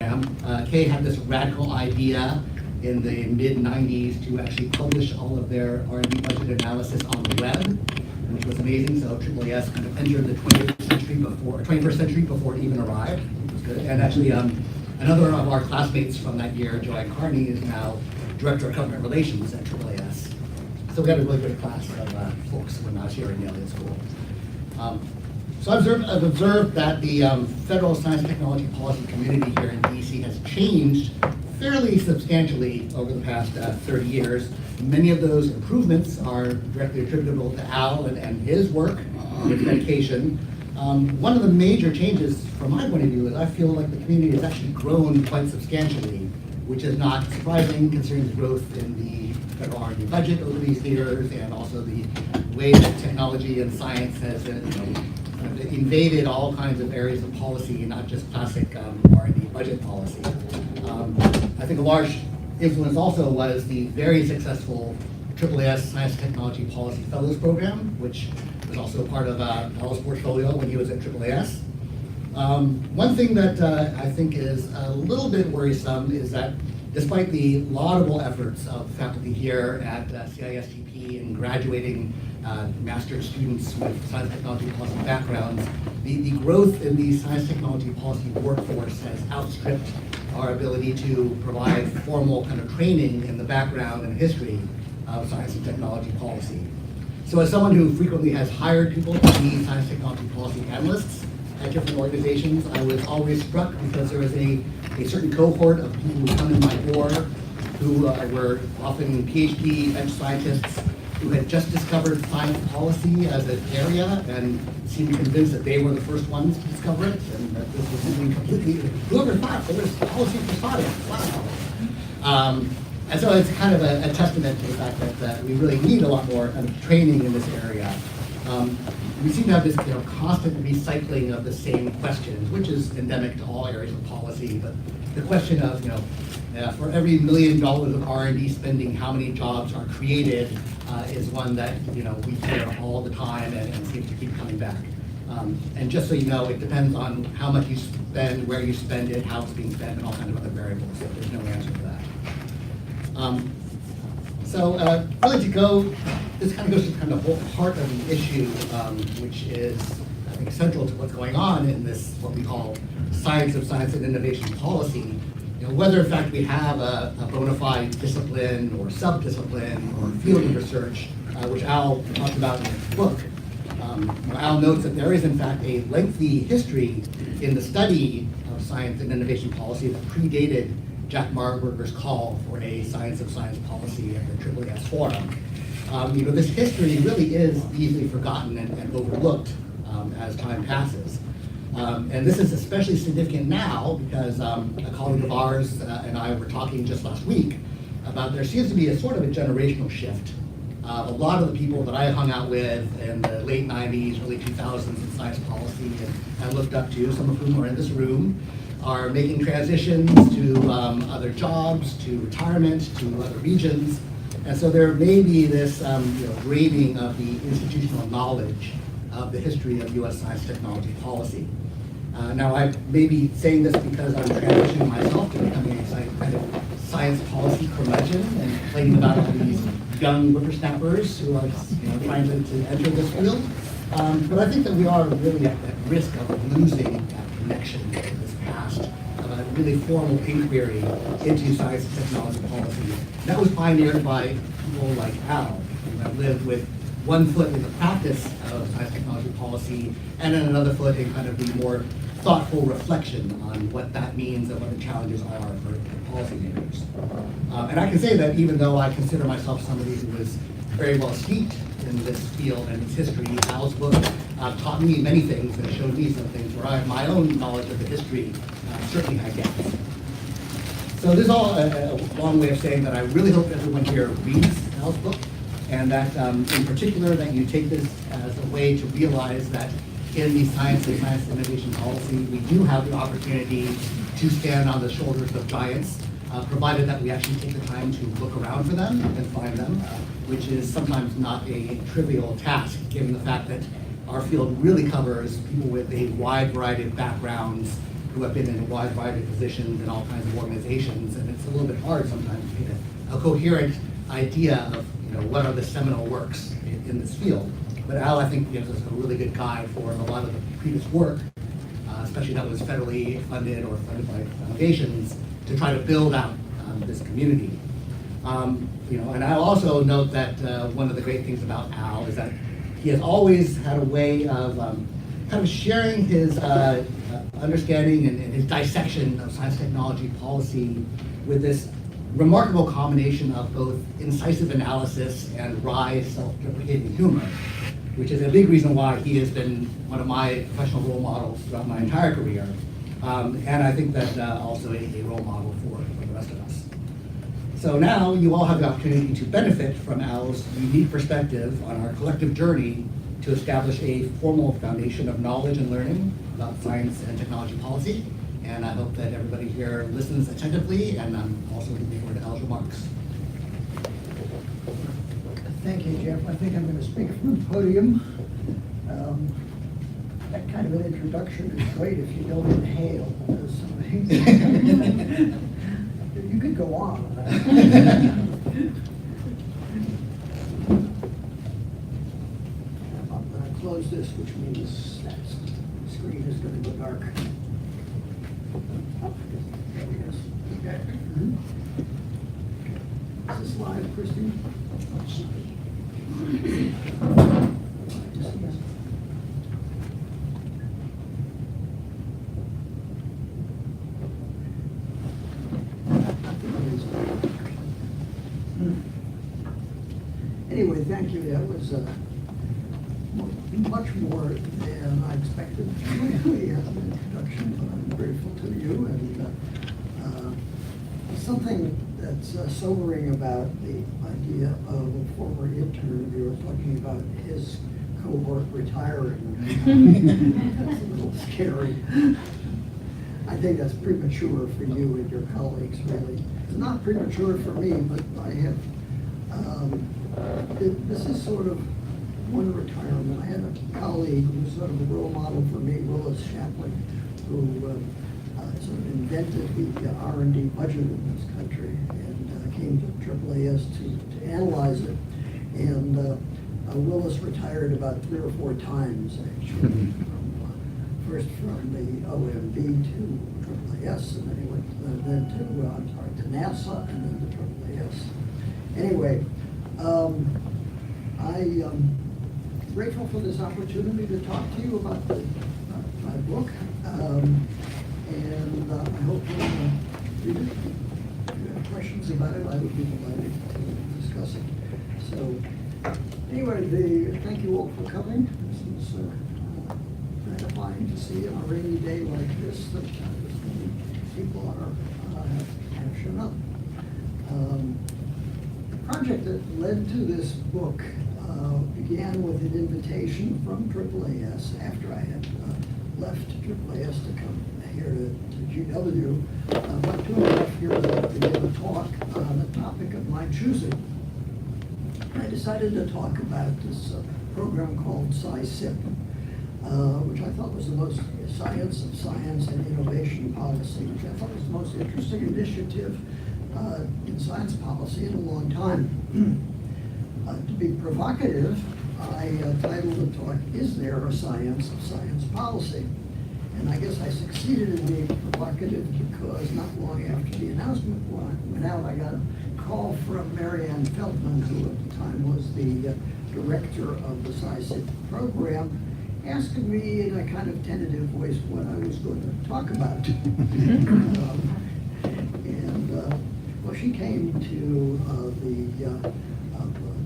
Kay had this radical idea in the mid-90s to actually publish all of their R&D budget analysis on the web, which was amazing. So AAAS kind of entered the 21st century before it even arrived. It was good. And actually, another of our classmates from that year, Joanne Carney, is now Director of Government Relations at AAAS. So we had a really great class of folks when I was here in Yale School. So I've observed that the federal science technology policy community here in DC has changed fairly substantially over the past 30 years. Many of those improvements are directly attributable to Al and his work and his dedication. One of the major changes from my point of view is I feel like the community has actually grown quite substantially, which is not surprising considering the growth in the federal R&D budget over these years and also the way that technology and science has invaded all kinds of areas of policy, not just classic R&D budget policy. I think a large influence also was the very successful AAAS Science Technology Policy Fellows Program, which was also part of Al's portfolio when he was at AAAS. One thing that I think is a little bit worrisome is that despite the laudable efforts of faculty here at CISTP in graduating master's students with science technology policy backgrounds, the growth in the science technology policy workforce has outstripped our ability to provide formal kind of training in the background and history of science and technology policy. So as someone who frequently has hired people to be science technology policy analysts at different organizations, I was always struck because there was a certain cohort of people who come in my door who were often PhD bench scientists who had just discovered science policy as an area and seemed convinced that they were the first ones to discover it, and that this was something completely, whoever thought there was policy for science, wow. And so it's kind of a testament to the fact that we really need a lot more kind of training in this area. We seem to have this constant recycling of the same questions, which is endemic to all areas of policy, but the question of, for every $1 million of R&D spending, how many jobs are created is one that we hear all the time and seems to keep coming back. And just so you know, it depends on how much you spend, where you spend it, how it's being spent, and all kinds of other variables. So there's no answer to that. Really to go, this kind of goes to kind of the whole heart of the issue, which is, I think, central to what's going on in this, what we call science of science and innovation policy. Whether in fact we have a bona fide discipline or sub-discipline or field of research, which Al talked about in his book. Al notes that there is in fact a lengthy history in the study of science and innovation policy that predated Jack Marburger's call for a science of science policy at the AAAS Forum. This history really is easily forgotten and overlooked as time passes. And this is especially significant now because a colleague of ours and I were talking just last week about there seems to be a sort of a generational shift. A lot of the people that I hung out with in the late 90s, early 2000s in science policy and looked up to, some of whom are in this room, are making transitions to other jobs, to retirement, to other regions. And so there may be this draining of the institutional knowledge of the history of U.S. science technology policy. Now, I may be saying this because I'm transitioning myself to becoming a kind of science policy curmudgeon and complaining about all these young whippersnappers who are trying to enter this field. But I think that we are really at risk of losing that connection to this past of a really formal inquiry into science and technology policy. That was pioneered by people like Al, who have lived with one foot in the practice of science technology policy and then another foot in kind of the more thoughtful reflection on what that means and what the challenges are for policymakers. And I can say that even though I consider myself somebody who was very well steeped in this field and its history, Al's book taught me many things and showed me some things where I have my own knowledge of the history certainly had gaps. So this is all a long way of saying that I really hope everyone here reads Al's book, and that in particular that you take this as a way to realize that in the science and science innovation policy, we do have the opportunity to stand on the shoulders of giants, provided that we actually take the time to look around for them and find them, which is sometimes not a trivial task, given the fact that our field really covers people with a wide variety of backgrounds, who have been in a wide variety of positions in all kinds of organizations, and it's a little bit hard sometimes to get a coherent idea of what are the seminal works in this field. But Al, I think, gives us a really good guide for a lot of the previous work, especially that was federally funded or funded by foundations, to try to build out this community. And I also note that one of the great things about Al is that he has always had a way of kind of sharing his understanding and his dissection of science, technology, policy with this remarkable combination of both incisive analysis and wry, self-deprecating humor, which is a big reason why he has been one of my professional role models throughout my entire career. And I think that also a role model for the rest of us. So now you all have the opportunity to benefit from Al's unique perspective on our collective journey to establish a formal foundation of knowledge and learning about science and technology policy. And I hope that everybody here listens attentively, and I'm also looking forward to Al's remarks. Thank you, Jeff. I think I'm going to speak from the podium. That kind of an introduction is great if you don't inhale. You could go on. I'm going to close this, which means that the screen is going to go dark. There it is. Okay. Is this live, Christine? Anyway, thank you. That was much more than I expected. Really, as an introduction, but I'm grateful to you. And something that's sobering about the idea of a former intern. You were talking about his cohort retiring. That's a little scary. I think that's premature for you and your colleagues, really. It's not premature for me, but I have. This is sort of one retirement. I had a colleague who was sort of a role model for me, Willis Shapley, who sort of invented the R&D budget in this country and came to AAAS to analyze it. And Willis retired about 3 or 4 times, actually. First from the OMB to AAAS, and then he went to NASA, and then to AAAS. Anyway, I'm grateful for this opportunity to talk to you about my book, and I hope you read it. If you have questions about it, I would be delighted to discuss it. So, anyway, thank you all for coming. This is gratifying to see on a rainy day like this that people have shown up. The project that led to this book began with an invitation from AAAS after I had left AAAS to come here to GW about 2.5 years ago to give a talk on a topic of my choosing. I decided to talk about this program called SciSip, which I thought was the most science of science and innovation policy, which I thought was the most interesting initiative in science policy in a long time. To be provocative, I titled the talk, "Is There a Science of Science Policy?" And I guess I succeeded in being provocative because not long after the announcement went out, I got a call from Marianne Feldman, who at the time was the director of the SciSip program, asking me in a kind of tentative voice what I was going to talk about. Well, she came to the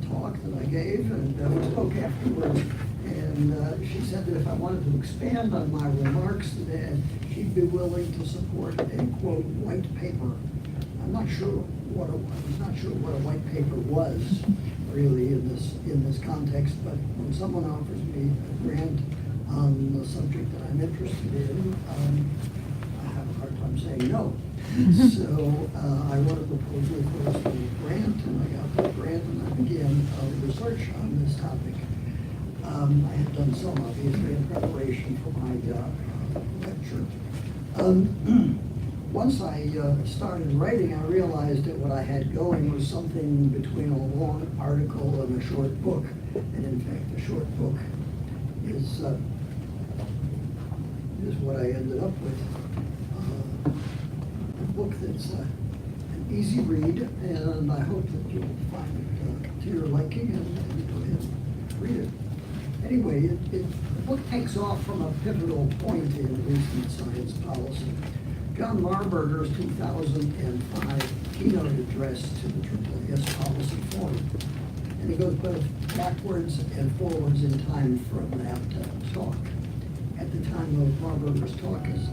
talk that I gave, and we spoke afterwards, and she said that if I wanted to expand on my remarks, that she'd be willing to support a, quote, white paper. I'm not sure what a white paper was, really, in this context, but when someone offers me a grant on the subject that I'm interested in, I have a hard time saying no. So I wrote a proposal for a grant, and I got the grant, and I began research on this topic. I had done some, obviously, in preparation for my lecture. Once I started writing, I realized that what I had going was something between a long article and a short book. And in fact, the short book is what I ended up with. A book that's an easy read, and I hope that you'll find it to your liking and go ahead and read it. Anyway, the book takes off from a pivotal point in recent science policy. John Marburger's 2005 keynote address to the AAAS Policy Forum. And it goes both backwards and forwards in time from that talk. At the time of Marburger's talk, as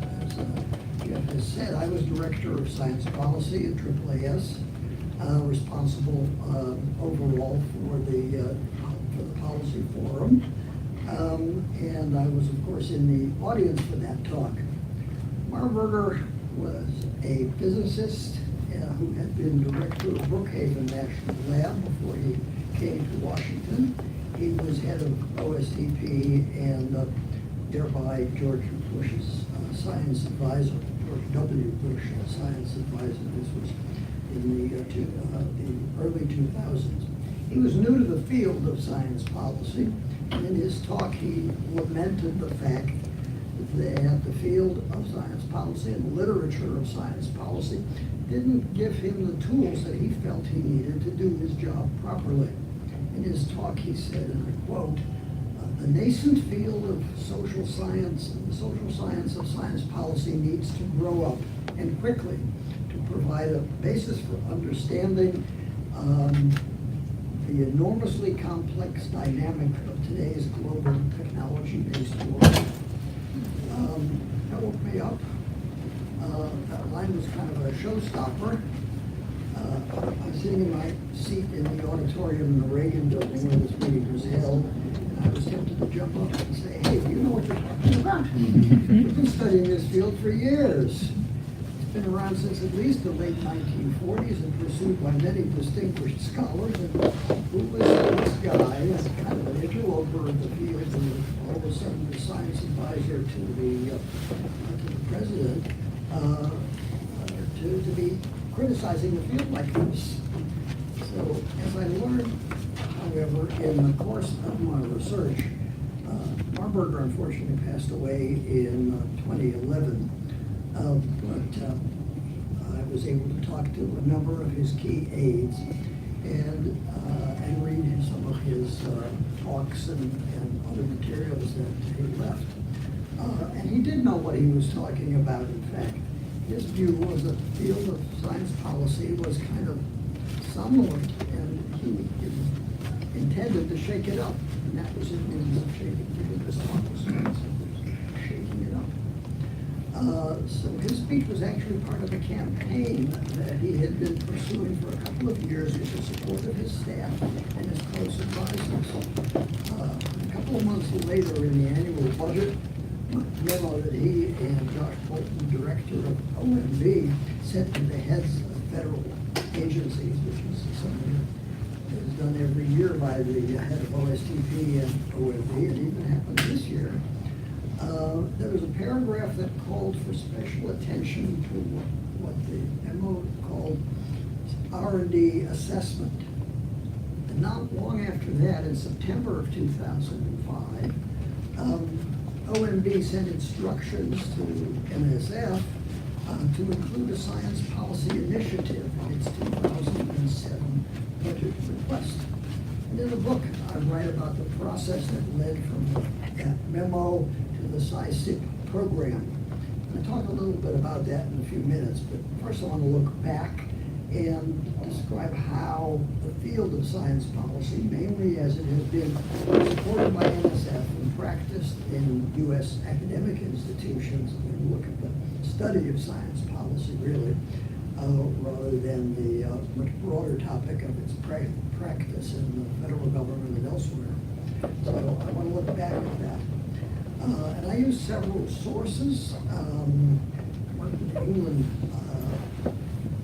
Jeff has said, I was Director of Science Policy at AAAS, responsible overall for the Policy Forum. And I was, of course, in the audience for that talk. Marburger was a physicist who had been director of Brookhaven National Lab before he came to Washington. He was head of OSDP and thereby George Bush's science advisor, George W. Bush science advisor. This was in the early 2000s. He was new to the field of science policy, and in his talk he lamented the fact that the field of science policy and the literature of science policy didn't give him the tools that he felt he needed to do his job properly. In his talk he said, and I quote, "The nascent field of social science, the social science of science policy needs to grow up and quickly to provide a basis for understanding the enormously complex dynamic of today's global technology-based world." That woke me up. That line was kind of a showstopper. I was sitting in my seat in the auditorium in the Reagan building where this meeting was held, and I was tempted to jump up and say, "Hey, you know what you're talking about? We've been studying this field for years. It's been around since at least the late 1940s and pursued by many distinguished scholars. And who was this guy, as kind of an interloper of the field, and all of a sudden the science advisor to the president, to be criticizing the field like this?" So as I learned, however, in the course of my research, Marburger unfortunately passed away in 2011. But I was able to talk to a number of his key aides and read some of his talks and other materials that he left. And he did know what he was talking about, in fact. His view was that the field of science policy was kind of somnolent, and he intended to shake it up. And that was his means of shaking, because this talk was shaking it up. So his speech was actually part of a campaign that he had been pursuing for a couple of years with the support of his staff and his close advisors. A couple of months later, in the annual budget memo that he and Josh Bolton, director of OMB, sent to the heads of federal agencies, which is something that is done every year by the head of OSTP and OMB, and even happened this year. There was a paragraph that called for special attention to what the memo called R&D assessment. And not long after that, in September of 2005, OMB sent instructions to NSF to include a science policy initiative in its 2007 budget request. And in the book, I write about the process that led from that memo to the SciSip program. And I'll talk a little bit about that in a few minutes, but first I want to look back and describe how the field of science policy, mainly as it has been supported by NSF and practiced in U.S. academic institutions, and look at the study of science policy really, rather than the much broader topic of its practice in the federal government and elsewhere. So I want to look back at that. And I use several sources. Martin England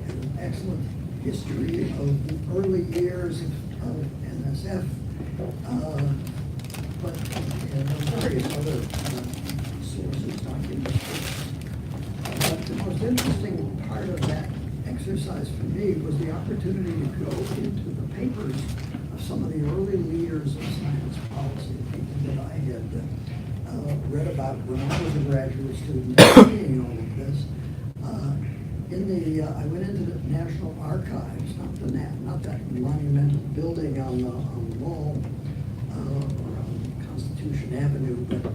had an excellent history of the early years of NSF, but and various other sources, documents. most interesting part of that exercise for me was the opportunity to go into the papers of some of the early leaders of science policy, people that I had read about when I was a graduate student studying all of this. I went into the National Archives, not that monumental building on the wall around Constitution Avenue, but a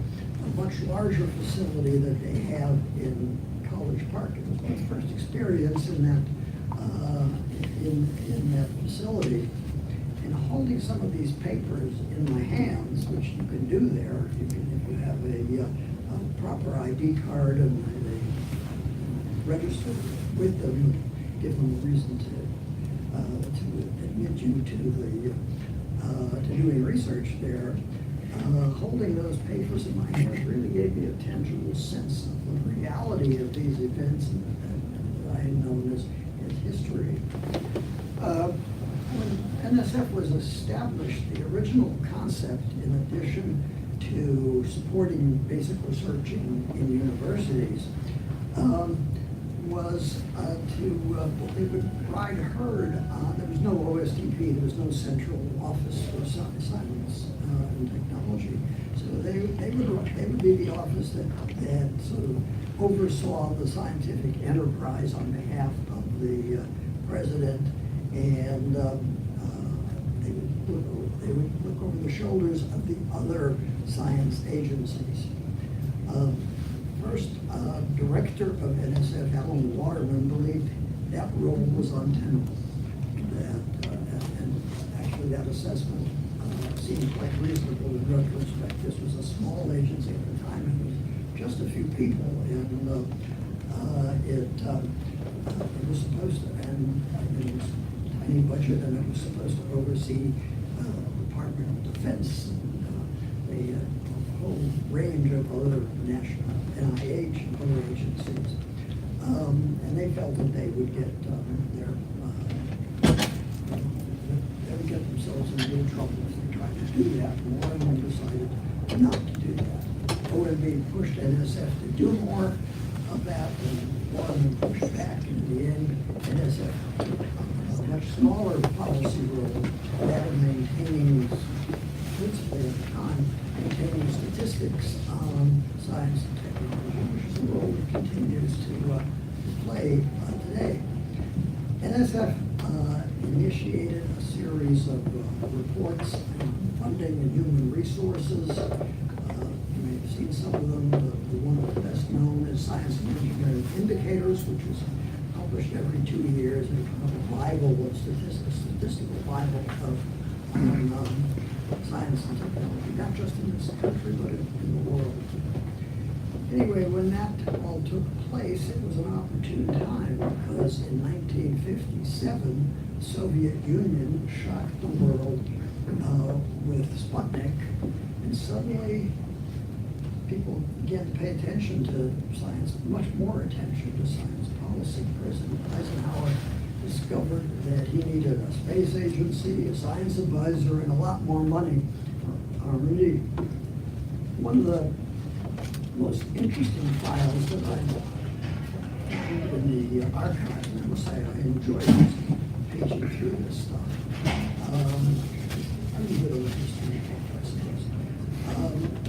much larger facility that they have in College Park. It was my first experience in that facility. And holding some of these papers in my hands, which you can do there, if you have a proper ID card and they register with them, give them a reason to admit you to doing research there. Holding those papers in my hands really gave me a tangible sense of the reality of these events that I had known as history. When NSF was established, the original concept, in addition to supporting basic research in universities, was they would ride herd on. There was no OSTP, there was no central office for science and technology. So they would be the office that sort of oversaw the scientific enterprise on behalf of the president, and they would look over the shoulders of the other science agencies. First director of NSF, Alan Waterman, believed that role was untenable. And actually that assessment seemed quite reasonable in retrospect. This was a small agency at the time. It was just a few people, and it was supposed to, and it was a tiny budget, and it was supposed to oversee Department of Defense and the whole range of other national NIH and other agencies. And they felt that they would get they would get themselves in real trouble if they tried to do that. And Waterman decided not to do that. OMB pushed NSF to do more of that, and Waterman pushed back. And in the end, NSF took a much smaller policy role that of maintaining, principally at the time, maintaining statistics on science and technology, which is a role that continues to play today. NSF initiated a series of reports on funding and human resources. You may have seen some of them. The one best known is Science and Engineering Indicators, which was published every 2 years, and kind of a Bible of statistical Bible of science and technology, not just in this country, but in the world. Anyway, when that all took place, it was an opportune time, because in 1957, the Soviet Union shocked the world with Sputnik, and suddenly people began to pay attention to science, much more attention to science policy. President Eisenhower discovered that he needed a space agency, a science advisor, and a lot more money for R&D. One of the most interesting files that I found in the archives, and I must say I enjoyed paging through this stuff. I'm a bit of a history buff, I suppose.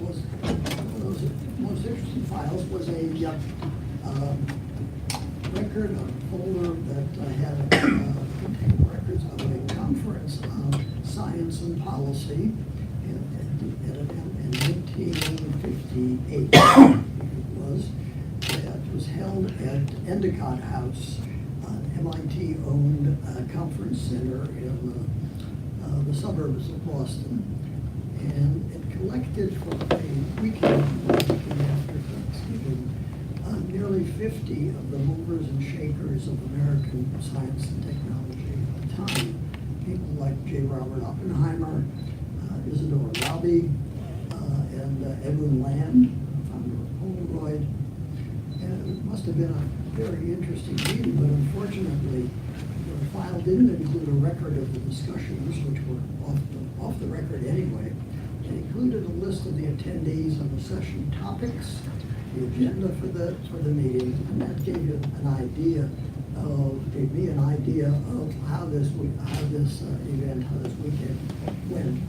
Was one of those most interesting files was a record, a folder that contained records of a conference on science and policy in 1958. It was held at Endicott House, an MIT-owned conference center in the suburbs of Boston. And it collected for a weekend after Thanksgiving nearly 50 of the movers and shakers of American science and technology at the time. People like J. Robert Oppenheimer, Isidore Rabi, and Edwin Land, founder of Polaroid. And it must have been a very interesting reading, but unfortunately, the file didn't include a record of the discussions, which were off the record anyway. It included a list of the attendees and the session topics, the agenda for the meeting, and that gave you gave me an idea of how this weekend went.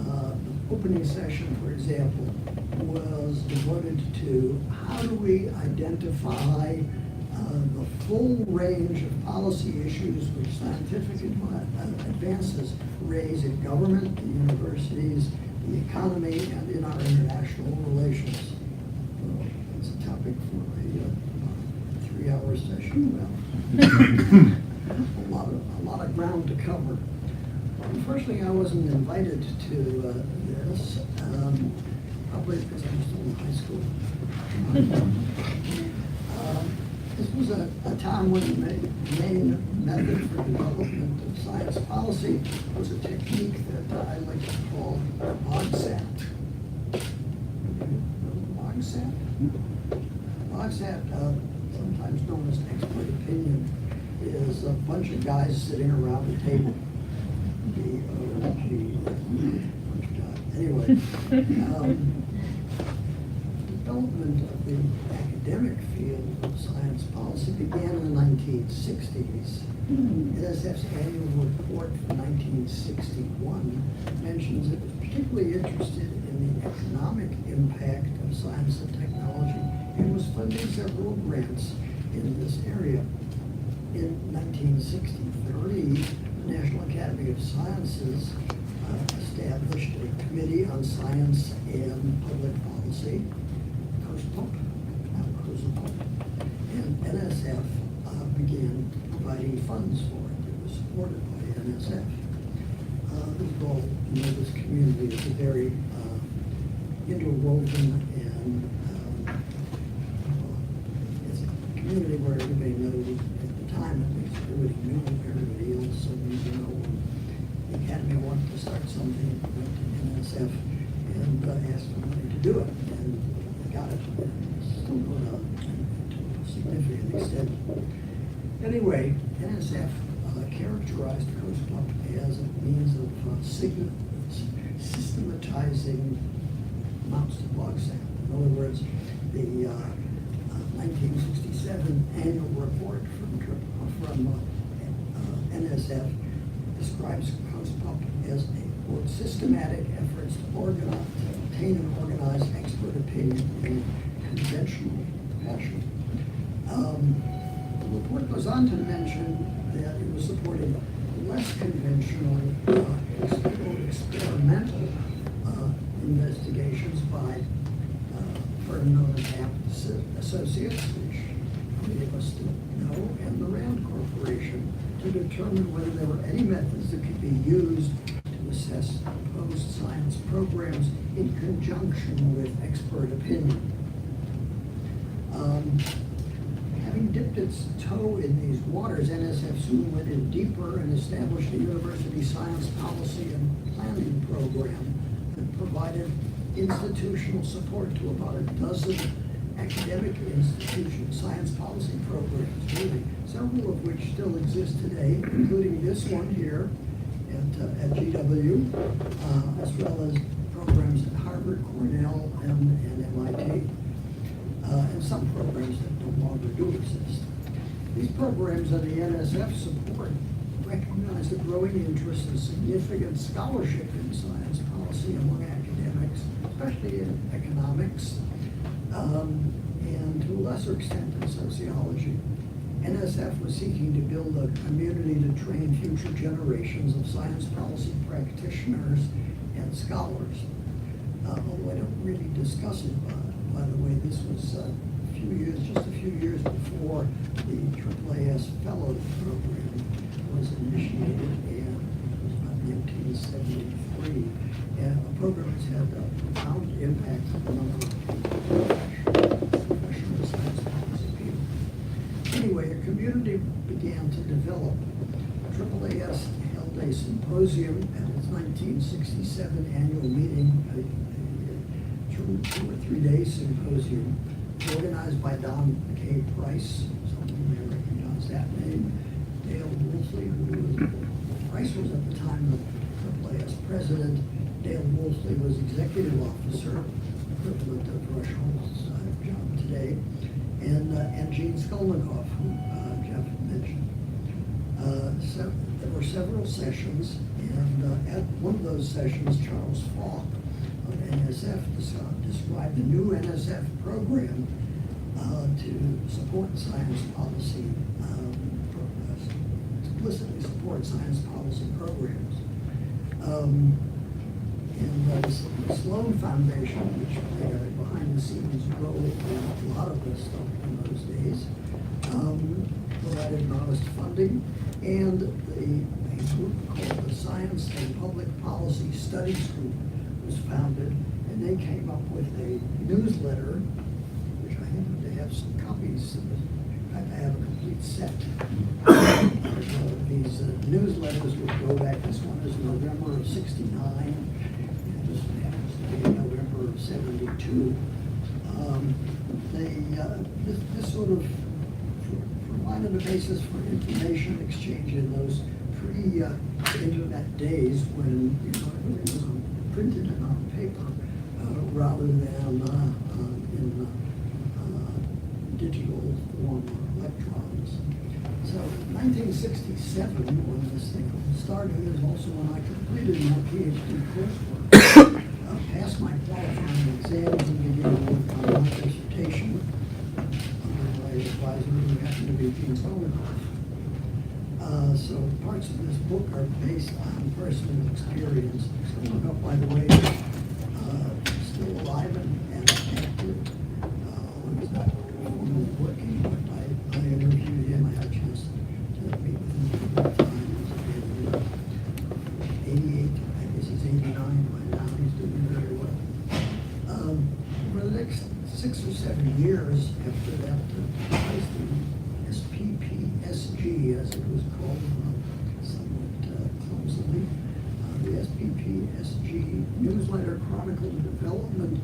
The opening session, for example, was devoted to how do we identify the full range of policy issues which scientific advances raise in government, the universities, the economy, and in our international relations. So it's a topic for a 3-hour session. Well, a lot of ground to cover. Unfortunately, I wasn't invited to this, probably because I'm still in high school. This was a time when the main method for development of science policy was a technique that I like to call OGSAT. OGSAT? OGSAT, sometimes known as expert opinion, is a bunch of guys sitting around a table. Anyway, development of the academic field of science policy began in the 1960s. NSF's annual report for 1961 mentions it was particularly interested in the economic impact of science and technology and was funding several grants in this area. In 1963, the National Academy of Sciences established a Committee on Science and Public Policy, COSPUP, and NSF began providing funds for it. It was supported by NSF. This community is a very interwoven and it's a community where everybody knows, at the time at least, everybody knew everybody else. So when the Academy wanted to start something, went to NSF and asked for money to do it, and they got it. And it's still going on to a significant extent. Anyway, NSF characterized COSPUP as a means of systematizing amounts of OGSAT. In other words, the 1967 annual report from NSF describes COSPUP as a, quote, systematic efforts to obtain and organize expert opinion in conventional fashion. The report goes on to mention that it was supporting less conventional, experimental investigations by a firm known as Apt Associates, which many of us know, and the Rand Corporation, to determine whether there were any methods that could be used to assess proposed science programs in conjunction with expert opinion. Having dipped its toe in these waters, NSF soon went in deeper and established a university science policy and planning program that provided institutional support to about a dozen academic institution science policy programs, really, several of which still exist today, including this one here at GW, as well as programs at Harvard, Cornell, and MIT. And some programs that no longer do exist. These programs under the NSF support recognize the growing interest and significant scholarship in science policy among academics, especially in economics, and to a lesser extent in sociology. NSF was seeking to build a community to train future generations of science policy practitioners and scholars. Although I don't really discuss it, by the way, this was just a few years before the AAAS Fellow Program was initiated, and it was about 1973. And a program has had a profound impact on a number of professional science policy people. Anyway, a community began to develop. AAAS held a symposium at its 1967 annual meeting, a 2 or 3 day symposium organized by Don K. Price. Some of you may recognize that name. Dale Wolfley, Price was at the time the AAAS president. Dale Wolfley was executive officer. equivalent of Rushhol's job today, and Gene Skolnikoff, who Jeff mentioned. So there were several sessions, and at one of those sessions, Charles Falk of NSF described the new NSF program to support science policy, explicitly support science policy programs. And the Sloan Foundation, which played a behind-the-scenes role in a lot of this stuff in those days, provided modest funding, and a group called the Science and Public Policy Studies Group was founded, and they came up with a newsletter, which I happen to have some copies of. In fact, I have a complete set. These newsletters would go back. This one is November of '69. This one happens to be November of '72. This sort of provided a basis for information exchange in those pre-internet days when everything was printed and on paper rather than in digital form or electrons. So 1967, when this thing started, is also when I completed my PhD coursework, passed my qualifying exams, and began work on my dissertation under my advisor, who happened to be Gene Skolnikoff. So parts of this book are based on personal experience. Skolnikoff, by the way, is still alive and active. He's not formally working, but I interviewed him. I had a chance to meet with him a couple of times. 88, I guess he's 89 by now. He's doing very well. For the next 6 or 7 years after that, the SPPSG, as it was called somewhat clumsily, the SPPSG newsletter chronicled the development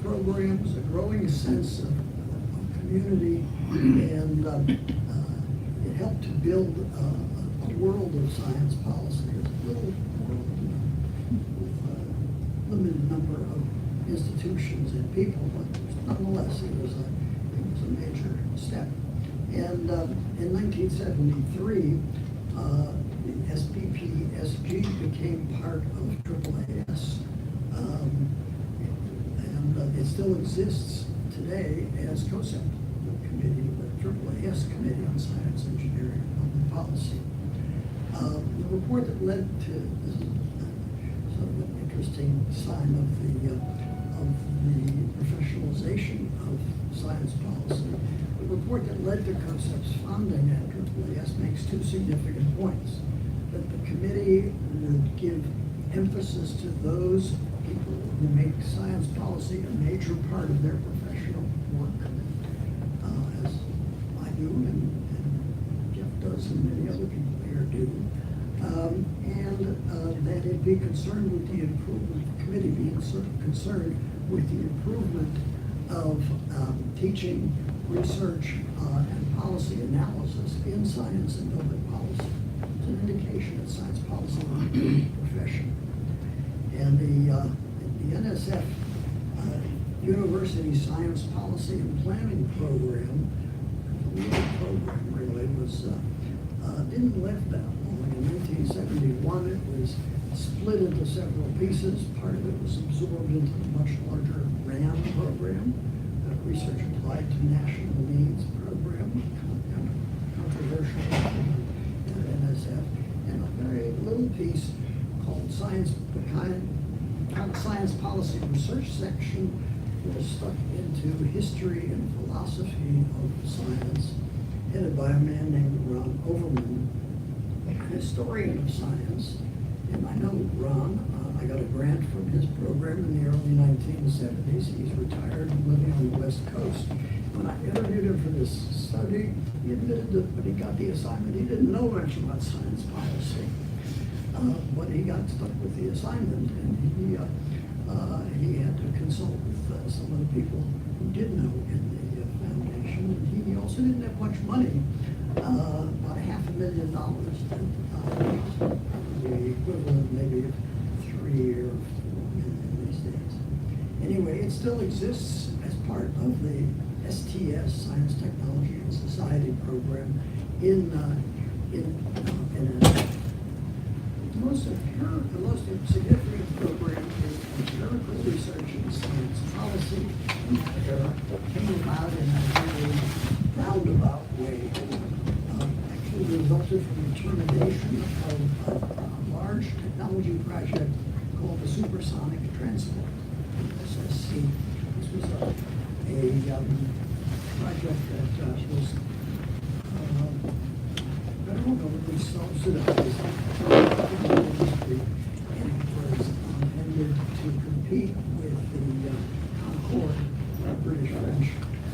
programs, a growing sense of community, and it helped to build a world of science policy. It was a little world with a limited number of institutions and people, but nonetheless, it was a major step. And in 1973, the SPPSG became part of AAAS, and it still exists today as COSEP, the committee, the AAAS Committee on Science, Engineering, and Public Policy. The report that led to this is sort of an interesting sign of the professionalization of science policy. The report that led to COSEP's founding at AAAS makes 2 significant points. That the committee would give emphasis to those people who make science policy a major part of their professional work, as I do and Jeff does and many other people here do. And that it be concerned with the improvement, the committee being concerned with the improvement of teaching, research, and policy analysis in science and public policy. It's an indication that science policy is a good profession. And the NSF University Science Policy and Planning Program, the little program really, was didn't live that long. In 1971, it was split into several pieces. Part of it was absorbed into the much larger RAM program, the Research Applied to National Needs program, controversial at NSF, and a very little piece called Science Policy Research section was stuck into history and philosophy of science, headed by a man named Ron Overman, a historian of science. And I know Ron, I got a grant from his program in the early 1970s. He's retired and living on the West Coast. When I interviewed him for this study, he admitted that when he got the assignment, he didn't know much about science policy. But he got stuck with the assignment, and he had to consult with some of the people who did know in the foundation. And he also didn't have much money, about $500,000 at the time, the equivalent maybe of 3 or 4 in these days. Anyway, it still exists as part of the STS, Science, Technology, and Society program in the most significant program in empirical research in science policy in that era came about in a very roundabout way. Actually resulted from the termination of a large technology project called the Supersonic Transport, SSC. This was a project that was, I don't know if we subsidized industry, and it was intended to compete with the Concorde, British-French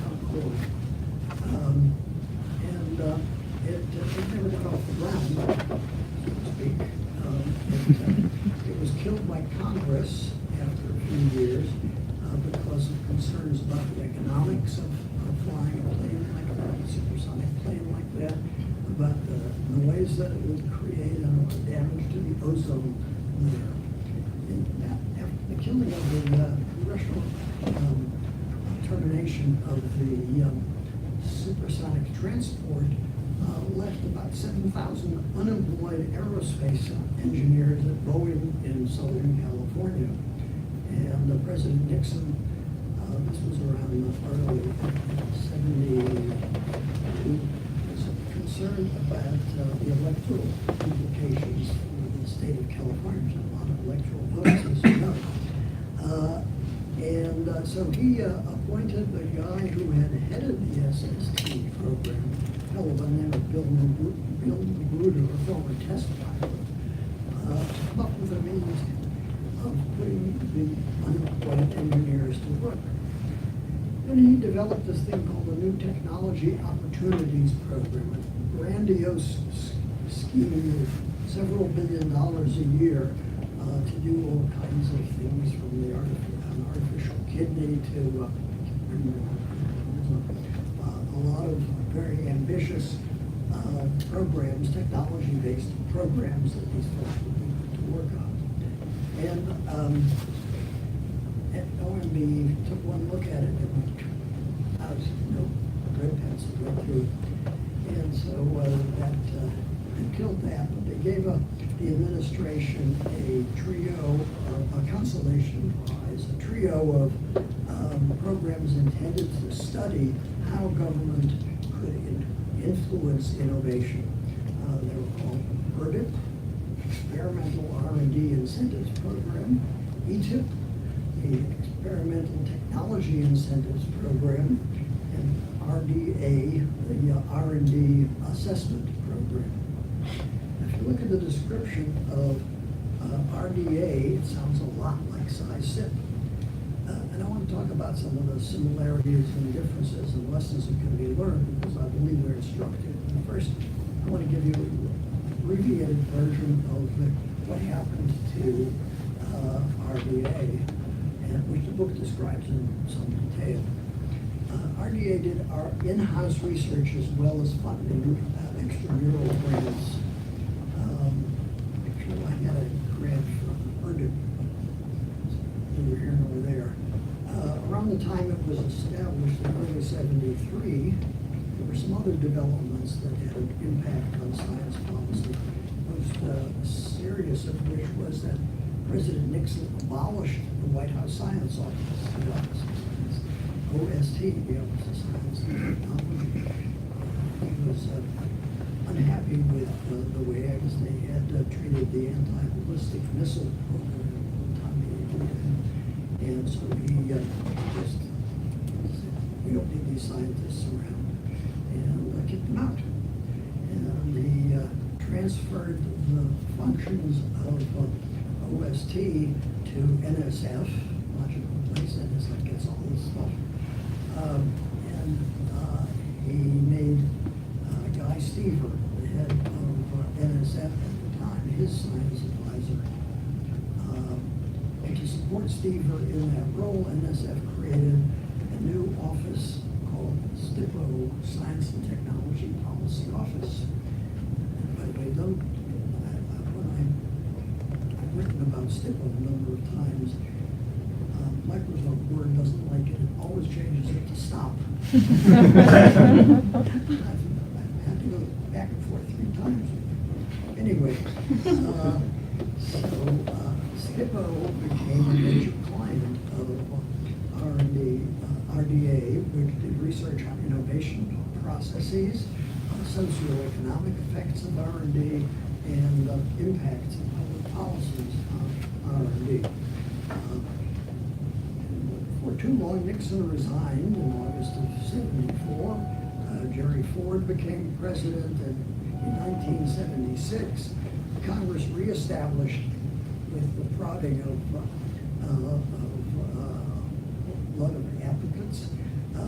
Concorde. It never got off the ground, so to speak. It was killed by Congress after a few years because of concerns about the economics of flying a plane like that, a supersonic plane like that, about the noise that it would create and damage to the ozone layer. And after the killing of the congressional termination of the supersonic transport, left about 7,000 unemployed aerospace engineers at Boeing in Southern California. And President Nixon, this was around the early 70s, was concerned about the electoral implications for the state of California. There's a lot of electoral votes, as you know. So he appointed the guy who had headed the SST program, a fellow by the name of Bill Magruder, a former test pilot, to come up with a means of putting the unemployed engineers to work. And he developed this thing called the New Technology Opportunities Program, a grandiose scheme of several $billion a year to do all kinds of things, from the artificial kidney to a lot of very ambitious programs, technology-based programs that these folks would be put to work on. And OMB took one look at it and went, red pencil right through it. And so that killed that, but they gave the administration a trio, a consolation prize, a trio of programs intended to study how government could influence innovation. They were called ERDIP, Experimental R&D Incentives Program, ETIP, the Experimental Technology Incentives Program, and RDA, the R&D Assessment Program. If you look at the description of RDA, it sounds a lot like SciSip. And I want to talk about some of the similarities and differences and lessons that can be learned, because I believe they're instructive. And first, I want to give you an abbreviated version of what happened to RDA, and which the book describes in some detail. RDA did our in-house research as well as funding extramural grants. Actually, I had a grant from ERDIP, neither here nor there. Around the time it was established in early '73, there were some other developments that had an impact on science policy. Most serious of which was that President Nixon abolished the White House Science Office, the Office of Science, OST, the Office of Science and Technology. He was unhappy with the way they had treated the anti-ballistic missile program at the time he did it. And so he just said, we don't need these scientists around, and kicked them out. And he transferred the functions of OST to NSF, logical place. NSF gets all this stuff. He made Guy Stever, the head of NSF at the time, his science advisor. And to support Stever in that role, NSF created a new office called STIPO, Science and Technology Policy Office. And by the way, I've written about STIPO a number of times. Microsoft Word doesn't like it, it always changes it to stop. I've had to go back and forth 3 times. Anyway, Skippo became a major client of R&D, RDA, which did research on innovation processes, socioeconomic effects of R&D, and impacts of public policies on R&D. For too long, Nixon resigned in August of '74. Jerry Ford became president, and in 1976, Congress reestablished, with the prodding of a lot of applicants, a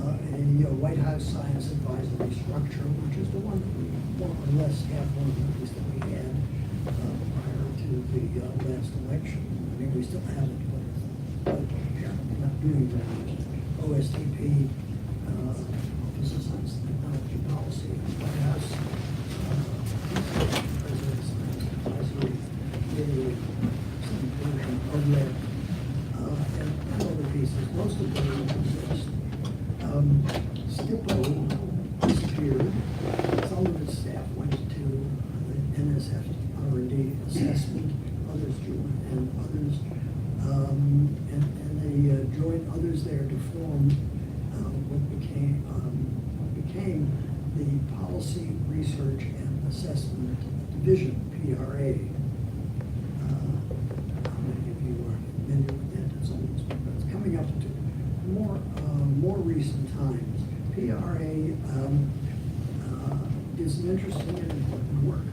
White House Science Advisory Structure, which is the one that we more or less have, one of these that we had prior to the last election. I mean, we still have it, but apparently not doing that. OSTP, Office of Science and Technology Policy, White House, President's Science Advisory, some version of that, and other pieces. Most of them exist. Skippo disappeared. Some of its staff went to the NSF R&D assessment, others joined, and others, and they joined others there to form what became the Policy Research and Assessment Division, PRA. How many of you are familiar with that? It's coming up to more recent times. PRA did some interesting and important work.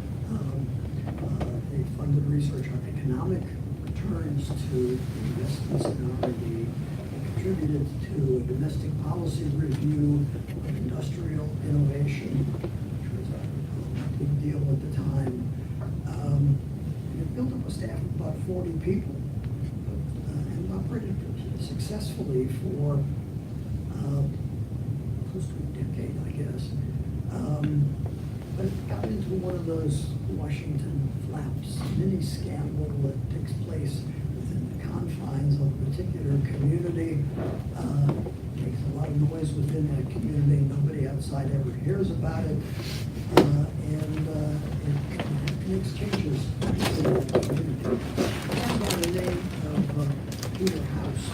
They funded research on economic returns to investments in R&D. They contributed to a domestic policy review of industrial innovation, which was a big deal at the time. And it built up a staff of about 40 people and operated successfully for close to a decade, I guess. But it got into one of those Washington flaps, mini scandal that takes place within the confines of a particular community. Makes a lot of noise within that community. Nobody outside ever hears about it. And it makes changes in the community. And by the name of Peter House,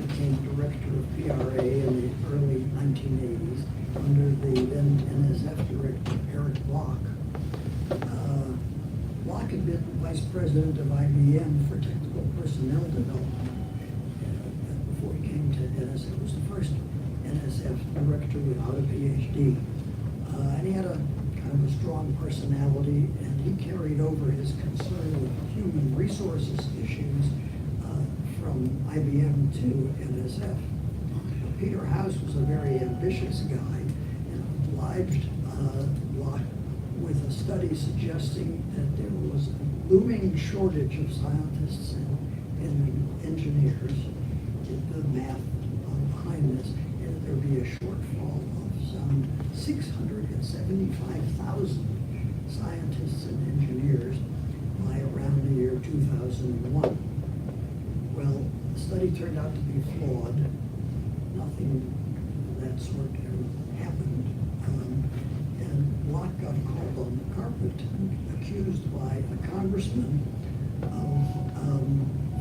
became director of PRA in the early 1980s under the then NSF director, Eric Block. Block had been vice president of IBM for technical personnel development before he came to NSF. He was the first NSF director without a PhD. And he had a kind of a strong personality, and he carried over his concern with human resources issues from IBM to NSF. Peter House was a very ambitious guy and obliged Block with a study suggesting that there was a looming shortage of scientists and engineers. The math behind this, and there would be a shortfall of some 675,000 scientists and engineers by around the year 2001. Well, the study turned out to be flawed. Nothing of that sort ever happened. And Block got called on the carpet and accused by a congressman of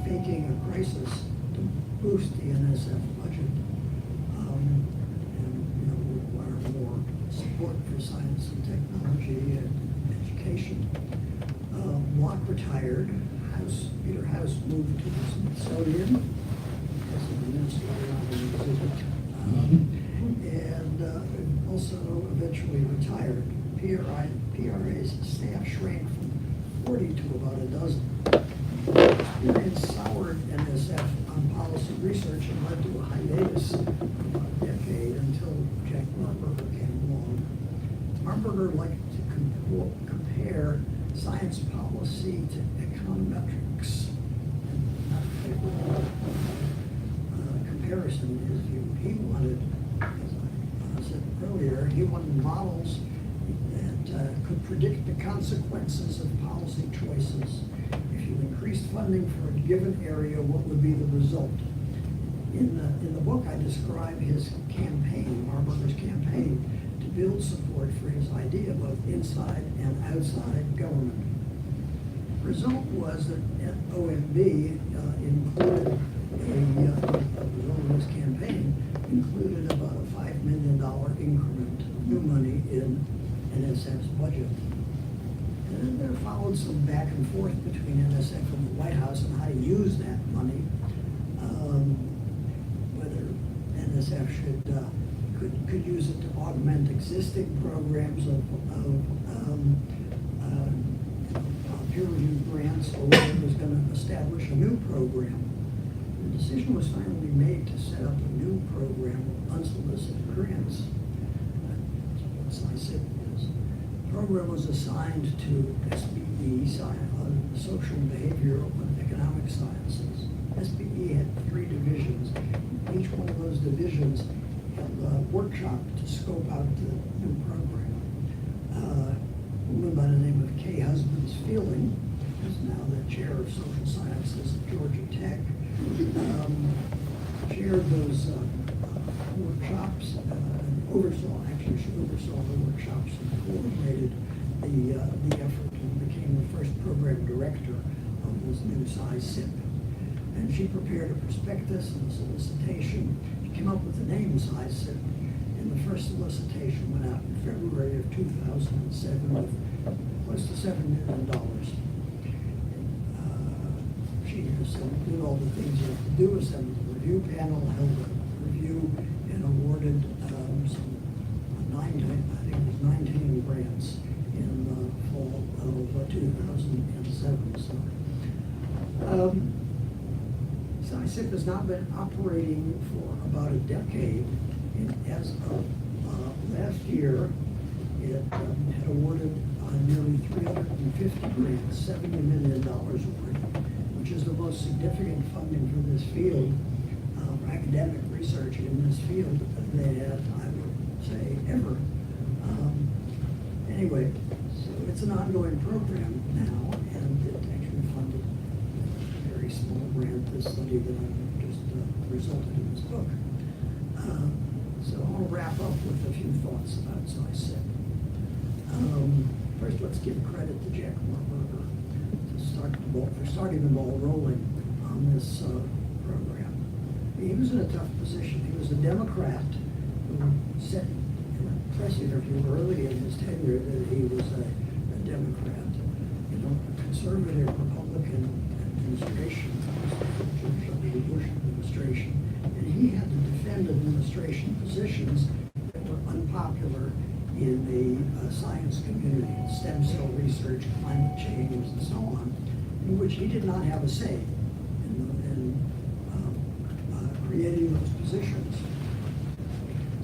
faking a crisis to boost the NSF budget and require more support for science and technology and education. Block retired. Peter House moved to the Smithsonian as an administrator on an exhibit, and also eventually retired. PRA's staff shrank from 40 to about a dozen. Experience soured NSF on policy research and led to a hiatus of about a decade until Jack Marburger came along. Marburger liked to compare science policy to econometrics. And not a favorable comparison in his view. He wanted, as I said earlier, he wanted models that could predict the consequences of policy choices. If you increased funding for a given area, what would be the result? In the book, I describe his campaign, Marburger's campaign, to build support for his idea, both inside and outside government. The result was that OMB included the result of his campaign included about a $5 million increment of new money in NSF's budget. And then there followed some back and forth between NSF and the White House on how to use that money. Whether NSF could use it to augment existing programs of peer-reviewed grants, or whether it was going to establish a new program. The decision was finally made to set up a new program of unsolicited grants. That's what SciSip is. The program was assigned to SBE, Social, Behavioral, and Economic Sciences. SBE had 3 divisions. Each one of those divisions had a workshop to scope out the new program. A woman by the name of Kay Husbands Fielding, who's now the chair of social sciences at Georgia Tech, chaired those workshops, she oversaw the workshops and coordinated the effort and became the first program director of this new SciSip. And she prepared a prospectus and a solicitation. She came up with the name SciSip. And the first solicitation went out in February of 2007 with close to $7 million. She did all the things you have to do, assembled a review panel, held a review, and awarded some 19 grants in the fall of 2007. So, SciSip has now been operating for about a decade. As of last year, it had awarded nearly 350 grants, $70 million worth, which is the most significant funding for this field, academic research in this field that I would say ever. Anyway, so it's an ongoing program now, and it actually funded a very small grant, this study that I just resulted in this book. So I'll wrap up with a few thoughts about SciSip. First, let's give credit to Jack Marburger for starting the ball rolling on this program. He was in a tough position. He was a Democrat who said in a press interview early in his tenure that he was a Democrat. A conservative Republican administration, George W. Bush administration, and he had to defend administration positions that were unpopular in the science community, stem cell research, climate change, and so on, in which he did not have a say in creating those positions.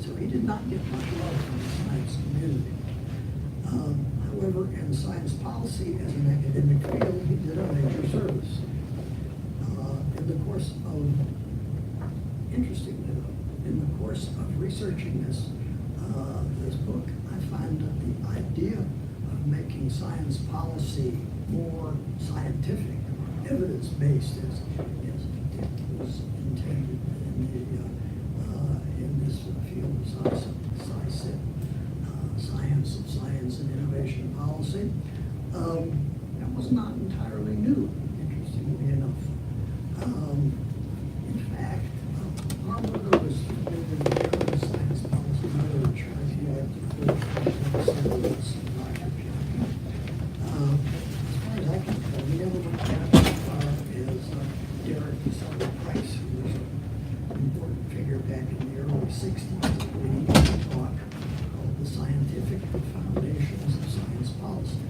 So he did not get much love from the science community. However, in science policy as an academic field, he did a major service. In the course of, interestingly though, in the course of researching this book, I find that the idea of making science policy more scientific, evidence-based, as it was intended in this field of SciSip, science of science and innovation policy. That was not entirely new, interestingly enough. In fact, Marburger was building the science policy literature, as he had to as far as I can tell, we never went back as far as Derek Price, who was an important figure back in the early 60s, when he gave a talk called The Scientific Foundations of Science Policy.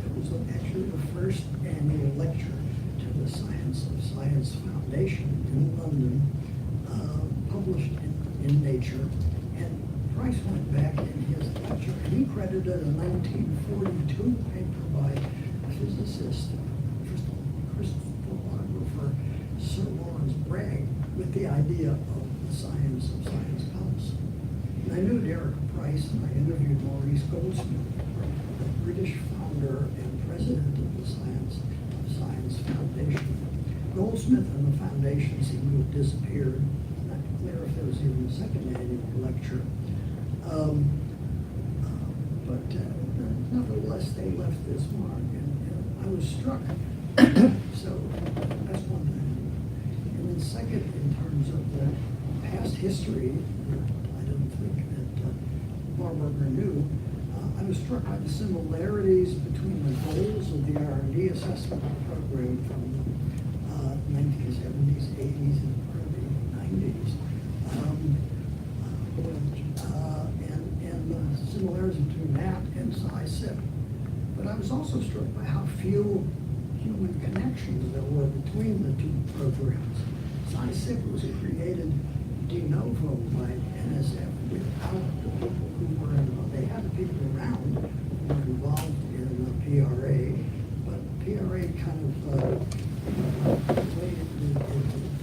It was actually the first annual lecture to the Science of Science Foundation in London, published in Nature, and Price went back in his lecture and he credited a 1942 paper by a physicist, crystallographer, Sir Lawrence Bragg, with the idea of the science of science policy. And I knew Derek Price, and I interviewed Maurice Goldsmith, the British founder and president of the Science Foundation. Goldsmith and the foundation seem to have disappeared. Not clear if there was even a second annual lecture. But nevertheless, they left this mark, and I was struck. So that's one thing. And then second, in terms of the past history, I didn't think that Barberger knew. I was struck by the similarities between the goals of the R&D assessment program from the 1970s, 80s, and early 90s. And the similarities between that and SciSip. But I was also struck by how few human connections there were between the two programs. SciSip was created de novo by NSF without the people who were involved. They had the people around who were involved in the PRA, but PRA kind of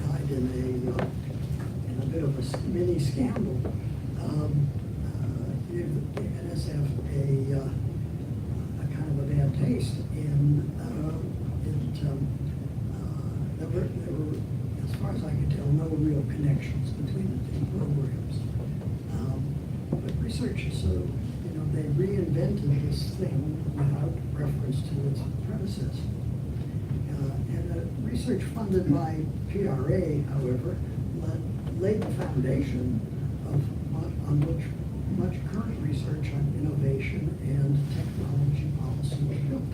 died in a bit of a mini scandal. Gave the NSF a kind of a bad taste, and there were, as far as I could tell, no real connections between the two programs. But researchers, so they reinvented this thing without reference to its predecessor. And research funded by PRA, however, laid the foundation on which much current research on innovation and technology policy was built.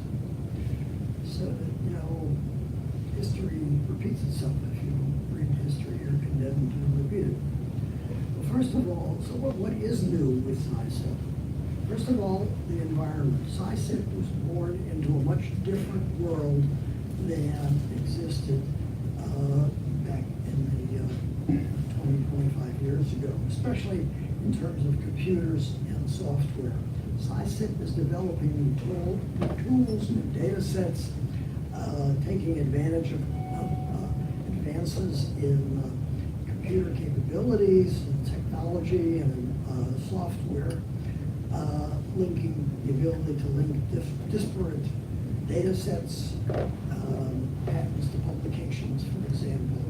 So history repeats itself. If you read history, you're condemned to repeat it. Well, first of all, so what is new with SciSip? First of all, the environment. SciSip was born into a much different world than existed back in the 20, 25 years ago, especially in terms of computers and software. SciSip is developing new tools, new data sets, taking advantage of advances in computer capabilities and technology and software, linking the ability to link disparate data sets, patents to publications, for example.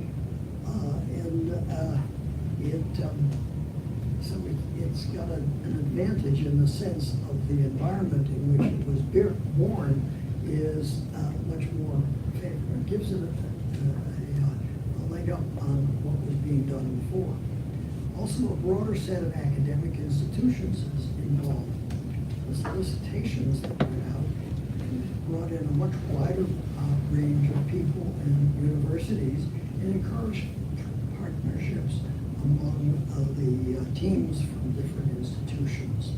So it's got an advantage in the sense of the environment in which it was born is much more favorable. It gives it a leg up on what was being done before. Also, a broader set of academic institutions is involved. The solicitations that went out brought in a much wider range of people and universities and encouraged partnerships among the teams from different institutions.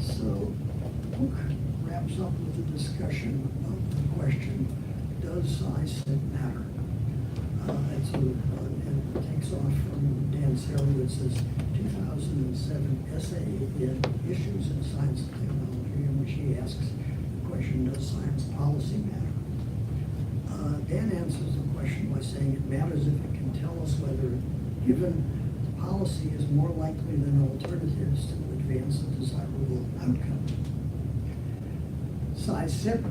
So the book wraps up with a discussion of the question, does SciSip matter? And it takes off from Dan Sarowitz's 2007 essay in Issues in Science and Technology, in which he asks the question, does science policy matter? Dan answers the question by saying it matters if it can tell us whether given policy is more likely than alternatives to advance a desirable outcome. SciSip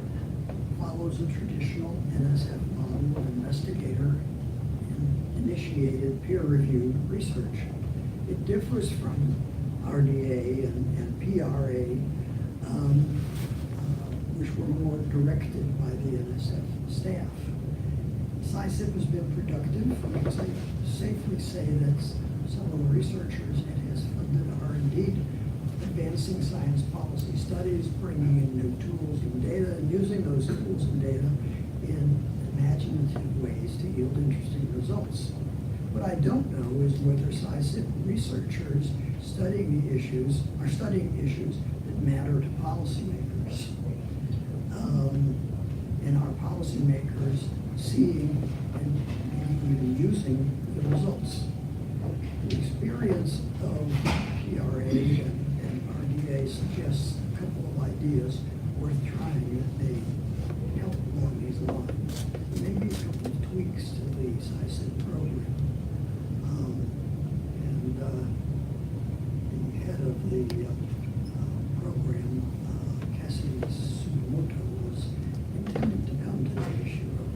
follows a traditional NSF model of investigator-initiated peer-reviewed research. It differs from RDA and PRA, which were more directed by the NSF staff. SciSip has been productive. We can safely say that some of the researchers it has funded are indeed advancing science policy studies, bringing in new tools and data, and using those tools and data in imaginative ways to yield interesting results. What I don't know is whether SciSip researchers studying the issues are studying issues that matter to policymakers. And are policymakers seeing and even using the results? The experience of PRA and RDA suggests a couple of ideas worth trying that may help along these lines. Maybe a couple of tweaks to the SciSip program. The head of the program, Cassie Sugimoto, was intending to come to the issue, but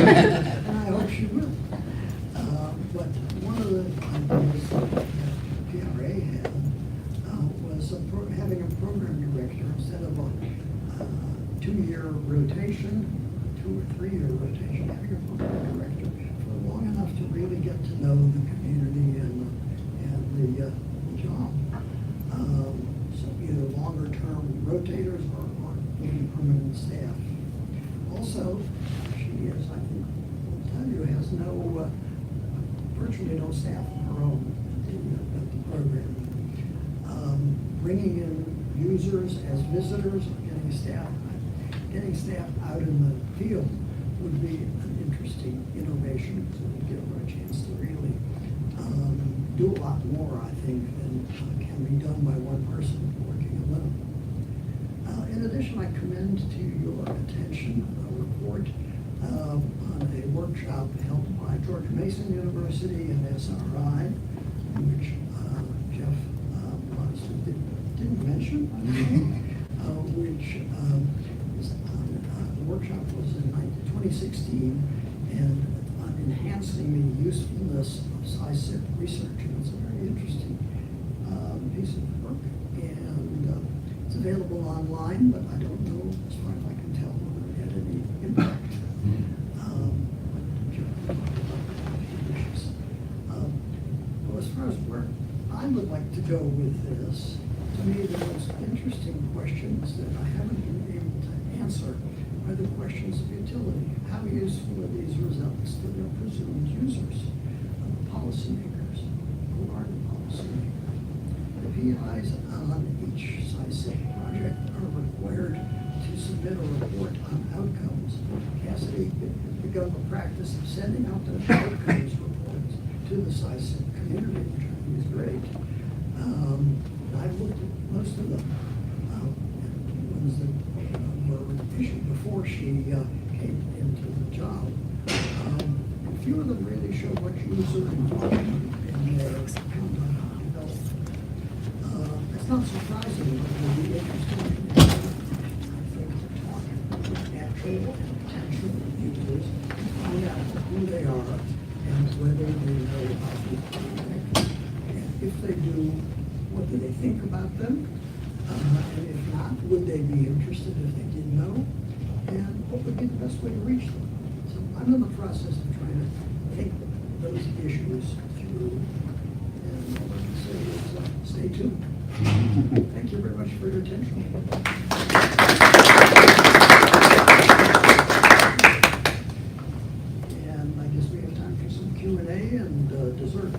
And I hope she will. But one of the ideas that PRA had was having a program director instead of a 2-year rotation, 2 or 3-year rotation, having a program director for long enough to really get to know the community and the job. So either longer-term rotators or maybe permanent staff. Also, she is, I think, will tell you, has virtually no staff of her own at the program. Bringing in users as visitors, or getting staff out in the field would be an interesting innovation, so we give her a chance to really do a lot more, I think, than can be done by one person working alone. In addition, I commend to your attention a report on a workshop held by George Mason University and SRI, which Jeff modestly didn't mention, which is the workshop was in 2016, and on enhancing the usefulness of SciSip research. And it's a very interesting piece of work, and it's available online, but I don't know, as far as I can tell, whether it had any impact. Well, as far as where I would like to go with this, to me, the most interesting questions that I haven't been able to answer are the questions of utility. How useful are these results to their presumed users, the policymakers? Who are the policymakers? The PIs on each SciSip project are required to submit a report on outcomes. Cassidy has begun the practice of sending out those outcomes reports to the SciSip community, which I think is great. I've looked at most of the ones that were issued before she came into the job. A few of them really show much user involvement in their conduct development. It's not surprising, but it will be interesting, I think, to talk with actual and potential users, find out who they are and whether they know about the project. And if they do, what do they think about them? And if not, would they be interested if they did know? And what would be the best way to reach them? So I'm in the process of trying to think those issues through. And all I can say is stay tuned. Thank you very much for your attention. And I guess we have time for some Q&A and dessert.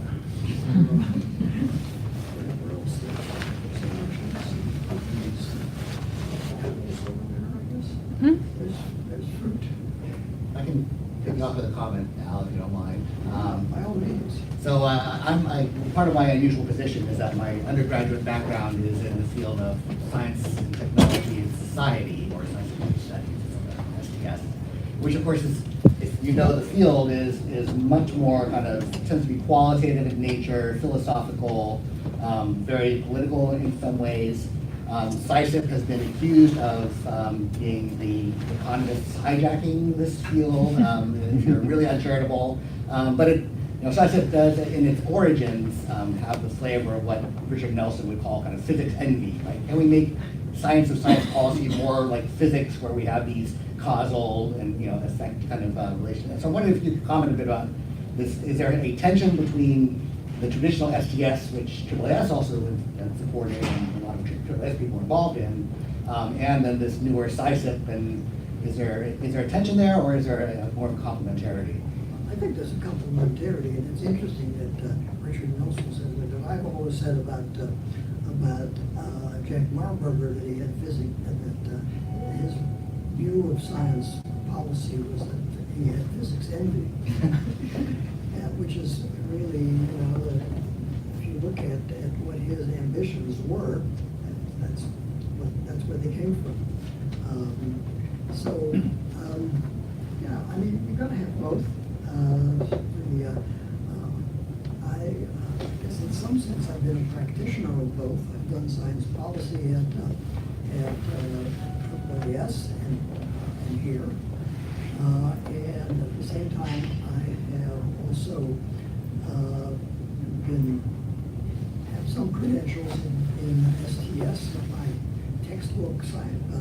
Whatever else. There's fruit. I can pick you off with a comment, Al, if you don't mind. By all means. So part of my unusual position is that my undergraduate background is in the field of science and technology and society, or science and technology studies, STS, which of course is, if you know the field, is much more kind of, tends to be qualitative in nature, philosophical, very political in some ways. SciSip has been accused of being the economists hijacking this field. They're really uncharitable. But SciSip does, in its origins, have the flavor of what Richard Nelson would call kind of physics envy. Right? Can we make science of science policy more like physics, where we have these causal and effect kind of relations? So I wonder if you could comment a bit about this. Is there a tension between the traditional STS, which AAAS also supported and a lot of AAAS people were involved in, and then this newer SciSip, and is there a tension there, or is there more of a complementarity? I think there's a complementarity, and it's interesting that Richard Nelson said that. I've always said about Jack Marburger that he had physics, that his view of science policy was that he had physics envy, which is really, if you look at what his ambitions were, that's where they came from. I mean, you've got to have both. I guess in some sense I've been a practitioner of both. I've done science policy at AAAS and here. And at the same time, I have also have some credentials in STS, my textbook,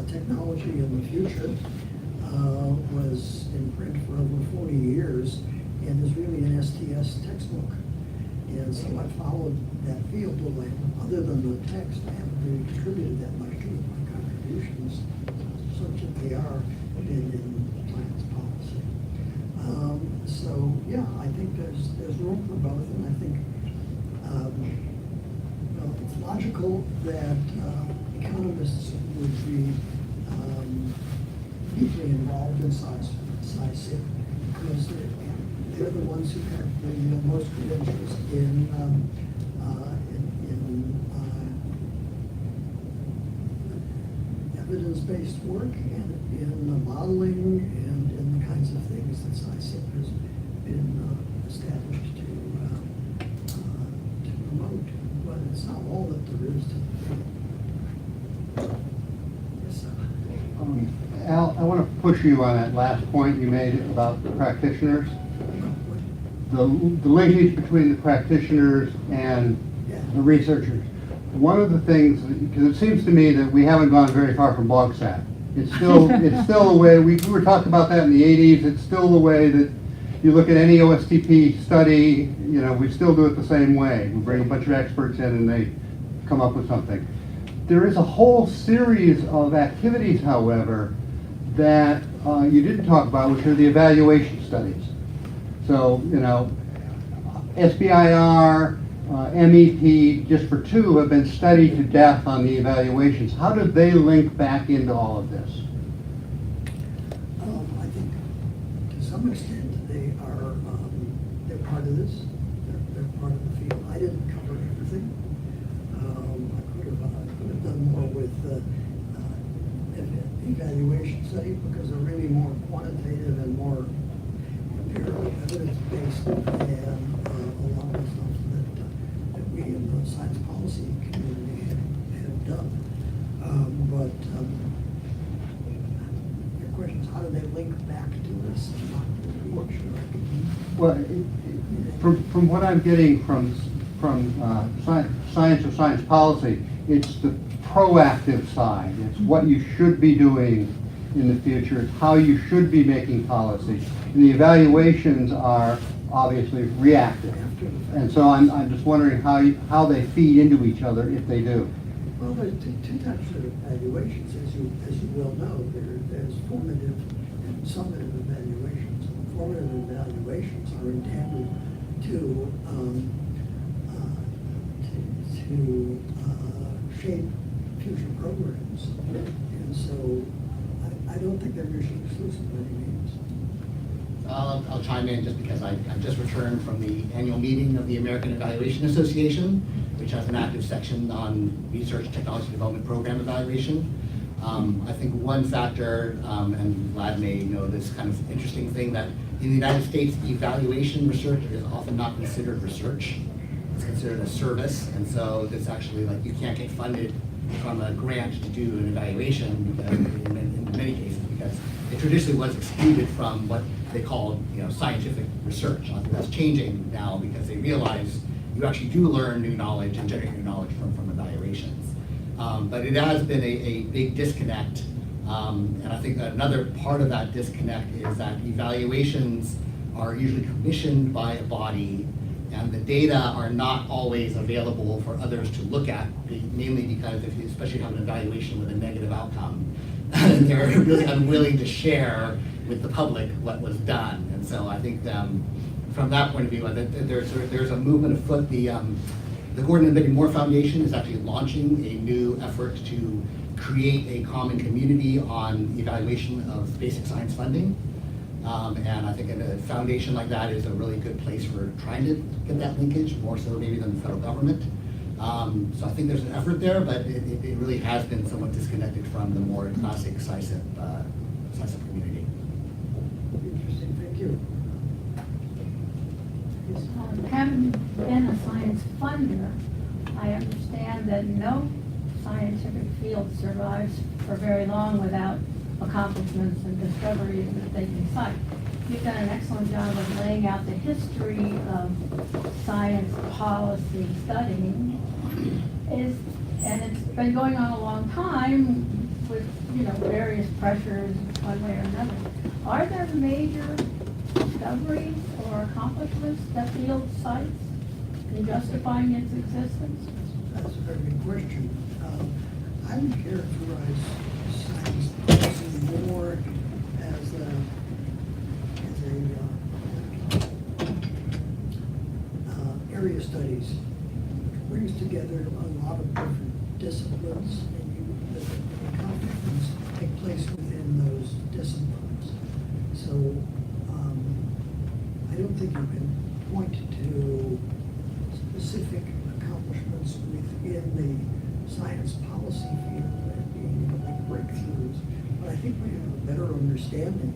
Technology in the Future, was in print for over 40 years and is really an STS textbook. And so I followed that field a little. Other than the text, I haven't really contributed that much to it. My contributions, such that they are, in science policy. So yeah, I think there's room for both, and I think well, it's logical that economists would be deeply involved in SciSip because they're the ones who have the most credentials in evidence-based work and in the modeling and in the kinds of things that SciSip has been established to promote. But it's not all that there is to the field. Yes, sir. Al, I want to push you on that last point you made about the practitioners. The linkage between the practitioners and the researchers. One of the things, because it seems to me that we haven't gone very far from BlogSat. It's still the way, we were talking about that in the 80s, it's still the way that you look at any OSTP study, we still do it the same way. We bring a bunch of experts in and they come up with something. There is a whole series of activities, however, that you didn't talk about, which are the evaluation studies. So, SBIR, MEP, just for two, have been studied to death on the evaluations. How do they link back into all of this? I think to some extent they're part of this. They're part of the field. I didn't cover everything. I could have done more with evaluation studies because they're really more quantitative and more empirical, evidence-based than a lot of stuff that we in the science policy community have done. But your question is, how do they link back to this? Not really sure. Well, from what I'm getting from science or science policy, it's the proactive side. It's what you should be doing in the future. It's how you should be making policy. And the evaluations are obviously reactive. And so I'm just wondering how they feed into each other, if they do. Well, there's two types of evaluations, as you well know. There's formative and summative evaluations. And formative evaluations are intended to shape future programs. And so I don't think they're mutually exclusive by any means. I'll chime in just because I just returned from the annual meeting of the American Evaluation Association, which has an active section on research technology development program evaluation. I think one factor, and Vlad may know this kind of interesting thing, that in the United States, evaluation research is often not considered research. It's considered a service, and so it's actually like you can't get funded from a grant to do an evaluation because, in many cases, because it traditionally was excluded from what they called, scientific research. I think that's changing now because they realize you actually do learn new knowledge and generate new knowledge from evaluations. But it has been a big disconnect, and I think that another part of that disconnect is that evaluations are usually commissioned by a body, and the data are not always available for others to look at, mainly because if you especially have an evaluation with a negative outcome, they're really unwilling to share with the public what was done. And so I think from that point of view, there's a movement afoot. The Gordon and Betty Moore Foundation is actually launching a new effort to create a common community on evaluation of basic science funding. And I think a foundation like that is a really good place for trying to get that linkage, more so maybe than the federal government. So I think there's an effort there, but it really has been somewhat disconnected from the more classic SciSip community. Interesting, thank you. Having been a science funder, I understand that no scientific field survives for very long without accomplishments and discoveries that they can cite. you've done an excellent job of laying out the history of science policy studying. And it's been going on a long time with, various pressures one way or another. Are there major discoveries or accomplishments that field cites in justifying its existence? That's a very good question. I would characterize science policy more as area studies. Brings together a lot of different disciplines, and the accomplishments take place within those disciplines. So I don't think you can point to specific accomplishments within the science policy field as being like breakthroughs. But I think we have a better understanding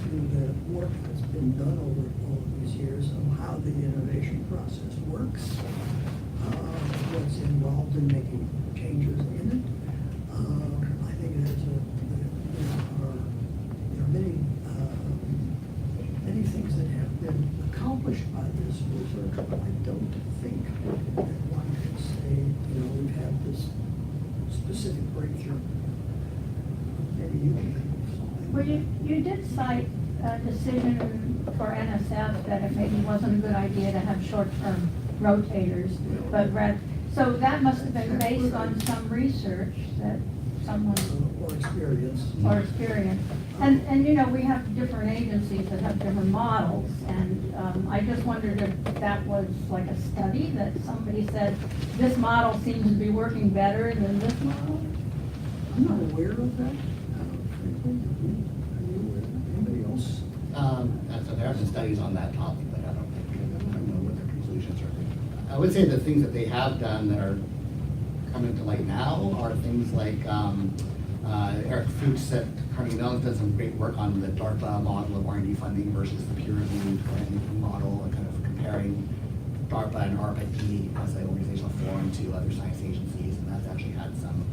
through the work that's been done over all of these years of how the innovation process works, what's involved in making changes in it. I think there are many things that have been accomplished by this research, but I don't think that one can say, we've had this specific breakthrough. Maybe you can think of something. Well, you did cite a decision for NSF that it maybe wasn't a good idea to have short-term rotators, but so that must have been based on some research that someone. Or experience. Or experience. And we have different agencies that have different models, and I just wondered if that was like a study that somebody said, this model seems to be working better than this model? I'm not aware of that. Frankly, are you aware? Anybody else? So there are some studies on that topic, but I don't know what their conclusions are. I would say the things that they have done that are coming to light now are things like Eric Fuchs at Carnegie Mellon does some great work on the DARPA model of R&D funding versus the peer-reviewed grant-making model, and kind of comparing DARPA and ARPA-E as an organizational forum to other science agencies, and that's actually had some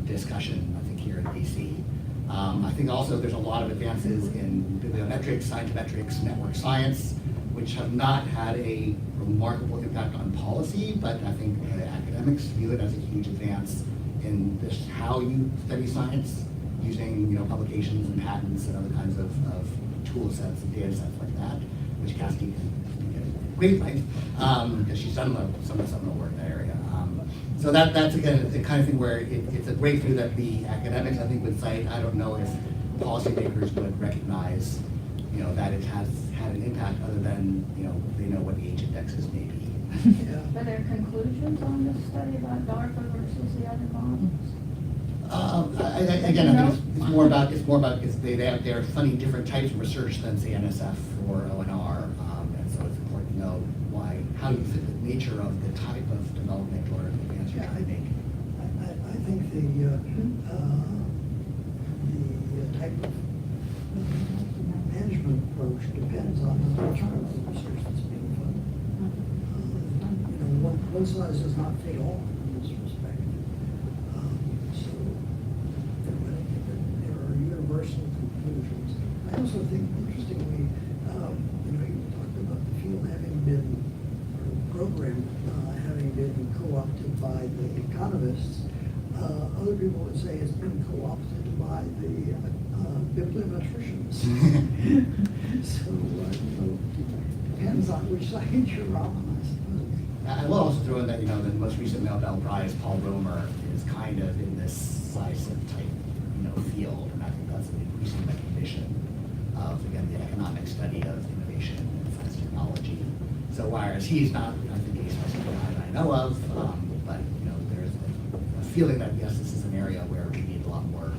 discussion, I think, here in DC. I think also there's a lot of advances in bibliometrics, scientometrics, network science, which have not had a remarkable impact on policy, but I think academics view it as a huge advance in this how you study science, using publications and patents and other kinds of tool sets and data sets like that, which Cassidy can get great length, because she's done some of the seminal work in that area. So that's again the kind of thing where it's a breakthrough that the academics I think would cite. I don't know if policymakers would recognize that it has had an impact other than they know what the H indexes may be. Yeah. Are there conclusions on this study about DARPA versus the other models? Again, I think it's more about because they're funding different types of research than say NSF or ONR, and so it's important to know how you fit the nature of the type of development or advance you're trying to make. I think the type of management approach depends on the nature of the research that's being funded. One size does not fit all in this respect. So I think that there are universal conclusions. I also think, interestingly, you talked about the field having been, or the program having been co-opted by the economists. Other people would say it's been co-opted by the bibliometricians. So, depends on which side you're on, I suppose. I will also throw in that the most recent Nobel Prize, Paul Romer, is kind of in this SciScience type field, and I think that's an increasing recognition of again the economic study of innovation and science technology. So whereas he's not, I think, a science guy I know of, but there's a feeling that yes, this is an area where we need a lot more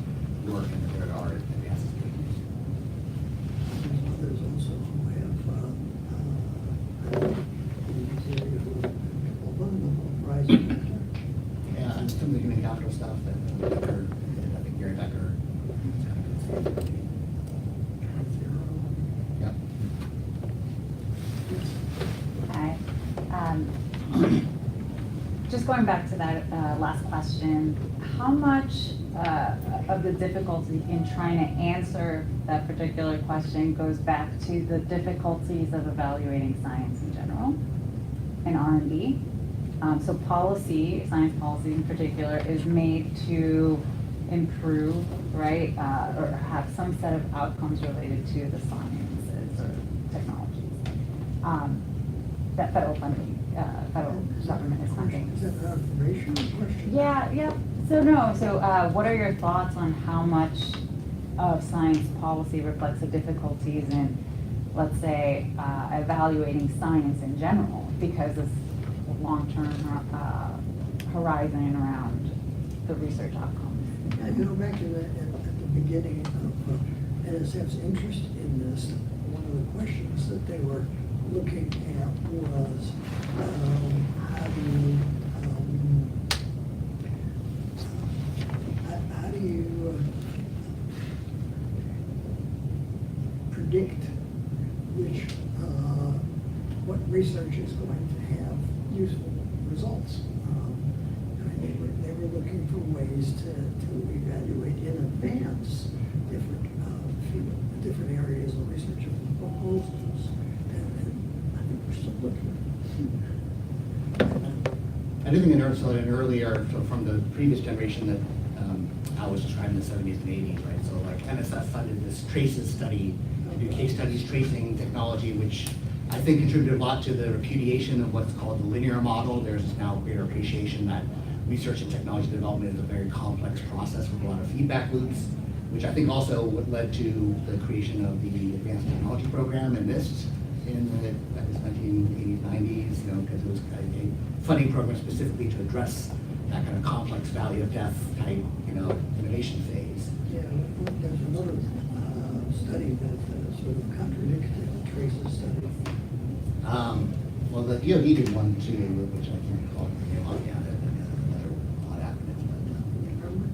work and that there are advances being made. There's also a way of Yeah, and some of the human capital stuff that Becker, I think Gary Becker is kind of yeah. Hi. just going back to that last question, how much of the difficulty in trying to answer that particular question goes back to the difficulties of evaluating science in general and R&D? So policy, science policy in particular, is made to improve, right, or have some set of outcomes related to the sciences or technologies that federal funding, federal government is funding. Is that an information question? Yeah. So what are your thoughts on how much of science policy reflects the difficulties in, let's say, evaluating science in general because of the long-term horizon around the research outcomes? I go back to that at the beginning of NSF's interest in this. One of the questions that they were looking at was how do you predict what research is going to have useful results? They were looking for ways to evaluate in advance different areas of research of proposals, and I think we're still looking. I do think in earlier, so from the previous generation that I was describing in the 70s and 80s, right? So like NSF funded this TRACES study to do case studies tracing technology, which I think contributed a lot to the repudiation of what's called the linear model. There's now greater appreciation that research and technology development is a very complex process with a lot of feedback loops, which I think also led to the creation of the Advanced Technology Program and NIST in the 1980s, 90s, because it was a funding program specifically to address that kind of complex value of death type, innovation phase. Yeah, there's another study that sort of contradicts the TRACES study. Well, the DoD did one too, which I can't recall the name of. Yeah, another odd acronym. Remember?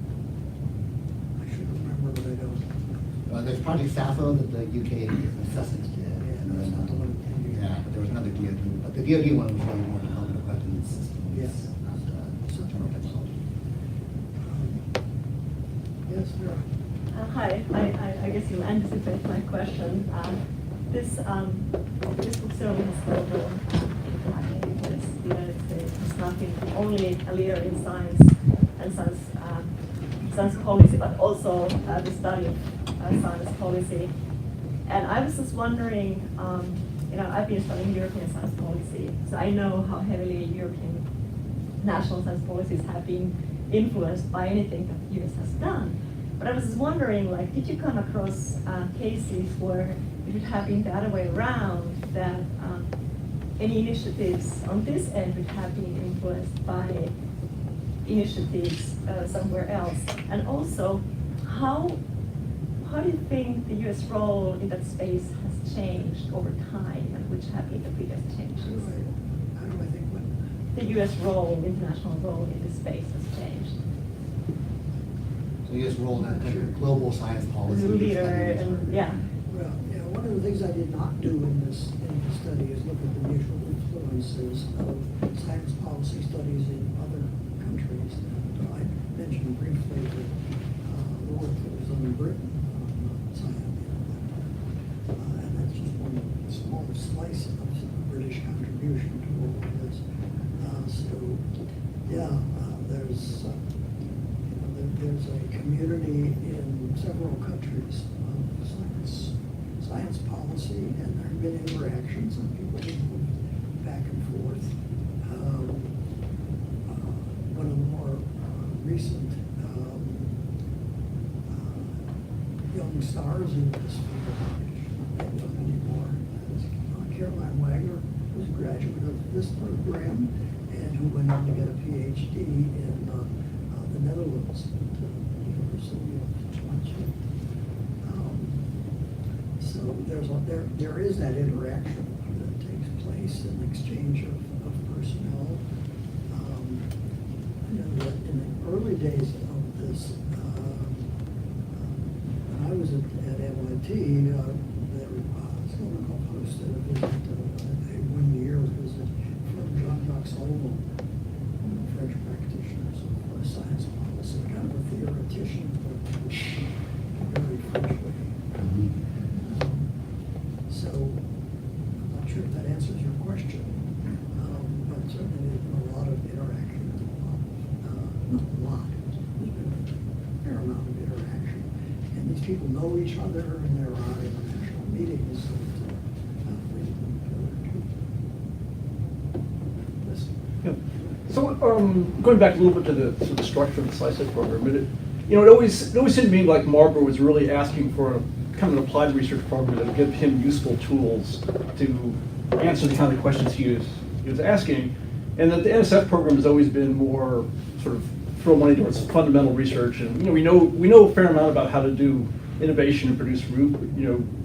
I should remember, but I don't. There's Project Sappho that the UK and Sussex did. Yeah, that's not the one. Yeah, but there was another DoD, but the DoD one was really more development of weapons systems. Yes. Not general technology. Yes, sir. Hi, I guess you anticipate my question. This book certainly has global this the United States has not been only a leader in science and science policy, but also the study of science policy. And I was just wondering, I've been studying European science policy, so I know how heavily European national science policies have been influenced by anything that the US has done. But I was just wondering, did you come across cases where it would have been the other way around, that any initiatives on this end would have been influenced by initiatives somewhere else? And also, how do you think the US role in that space has changed over time, and which have been the biggest changes? How do I think what? The US role, international role in this space has changed. So you just rolled out global science policy. Leader, and yeah. Well, one of the things I did not do in this study is look at the mutual influences of science policy studies in other countries. I mentioned briefly the work that was done in Britain on science, and that's just one small slice of British contribution to all of this. There's a community in several countries of science policy, and there have been interactions, and people have moved back and forth. One of the more recent young stars in this field, not young anymore, is Caroline Wagner, who's a graduate of this program, and who went on to get a PhD in the Netherlands at the University of Twente. So there is that interaction that takes place, an exchange of personnel. I know that in the early days of this, when I was at MIT, Skolnikov hosted a visit, a one-year visit from Jean-Jacques Solomon So I'm not sure if that answers your question, but certainly there's been a lot of interaction, not a lot, there's been a fair amount of interaction. And these people know each other, and there are international meetings that bring them together to listen. Yeah. So, going back a little bit to the structure of the SciSet program, it always seemed to me like Marber was really asking for a kind of an applied research program that would give him useful tools to answer the kind of questions he was asking, and that the NSF program has always been more sort of throw money towards fundamental research, and we know a fair amount about how to do innovation and produce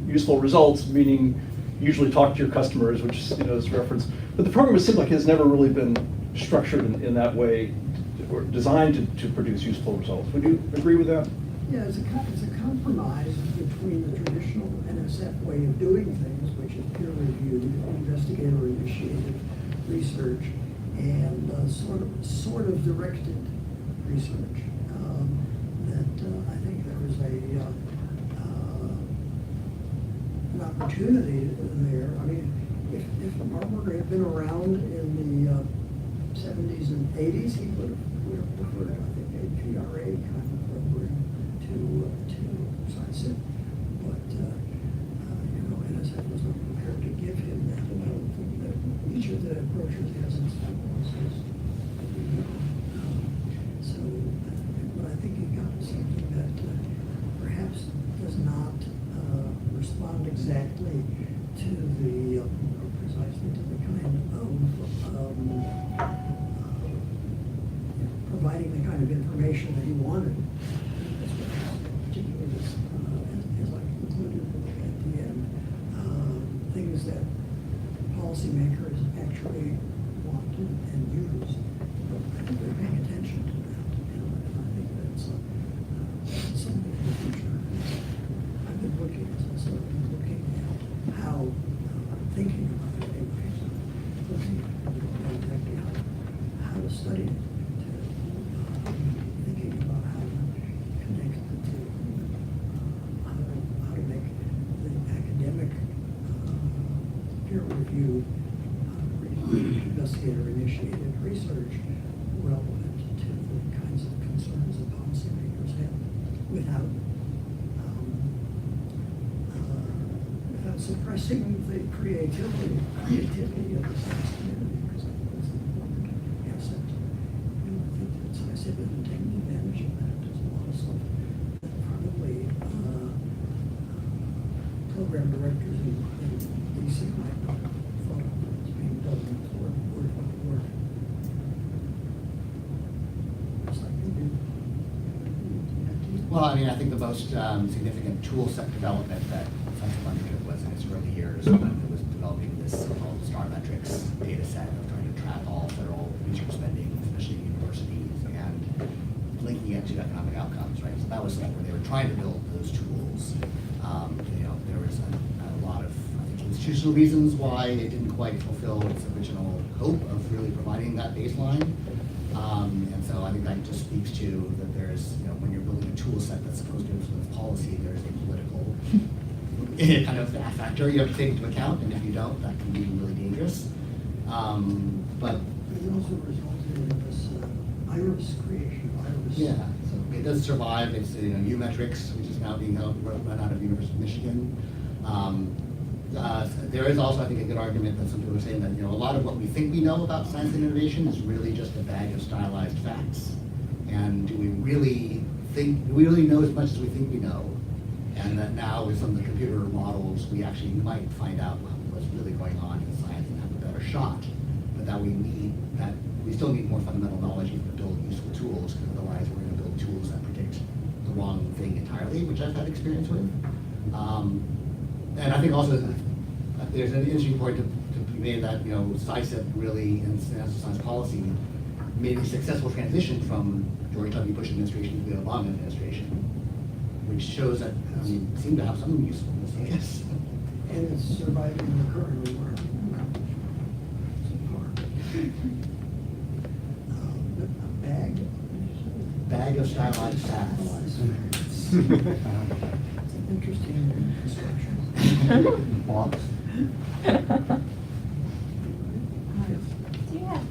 useful results, meaning usually talk to your customers, which is reference. But the program, it seems like, has never really been structured in that way or designed to produce useful results. Would you agree with that? Yeah, it's a compromise between the traditional NSF way of doing things, which is peer reviewed, investigator-initiated research, and sort of directed research. That I think there is an opportunity there. I mean, if Marburger had been around in the 70s and 80s, he would have preferred, I think, a PRA kind of program to SciSet. But, NSF was not prepared to give him that. And I don't think that each of the approaches has its nuances, as we know. But I think he got something that perhaps does not respond exactly to the, or precisely to the kind of providing the kind of information that he wanted. Particularly this, as I concluded at the end, things that policymakers actually want and use. I think they're paying attention to that, and I think that's something in the future. I've been looking, as I said, looking at how, thinking about it anyway, looking at exactly how to study it, thinking about how to connect the two, how to make the academic peer-reviewed investigator-initiated research relevant to the kinds of concerns that policymakers have without suppressing the creativity of the science community, because I think that's an important asset. And I think that SciSet isn't taking advantage of that. There's a lot of stuff that probably program directors in DC might not have thought of as being done word by word. Just like they do. Well, I mean, I think the most significant tool set development that SciSet undertook was in its early years when it was developing this so-called STAR metrics data set of trying to track all federal research spending, especially universities, and linking it to economic outcomes, right? So that was where they were trying to build those tools. There was a lot of, I think, institutional reasons why it didn't quite fulfill its original hope of really providing that baseline. And so I think that just speaks to that there's, when you're building a tool set that's supposed to influence policy, there's a political kind of factor you have to take into account, and if you don't, that can be really dangerous. But it also resulted in this IRIS creation. yeah, so it does survive. It's U-Metrics, which is now being run out of the University of Michigan. There is also, I think, a good argument that some people are saying that a lot of what we think we know about science and innovation is really just a bag of stylized facts. And do we really know as much as we think we know? And that now with some of the computer models, we actually might find out what's really going on in science and have a better shot. But that we still need more fundamental knowledge even to build useful tools, because otherwise we're going to build tools that predict the wrong thing entirely, which I've had experience with. And I think also there's an interesting point to be made that SciSet really, in national science policy, made a successful transition from George W. Bush administration to the Obama administration, which shows that it seemed to have some usefulness, I guess. And it's surviving the current environment so far. A Bag of stylized facts. It's an interesting construction. Thoughts? Do you have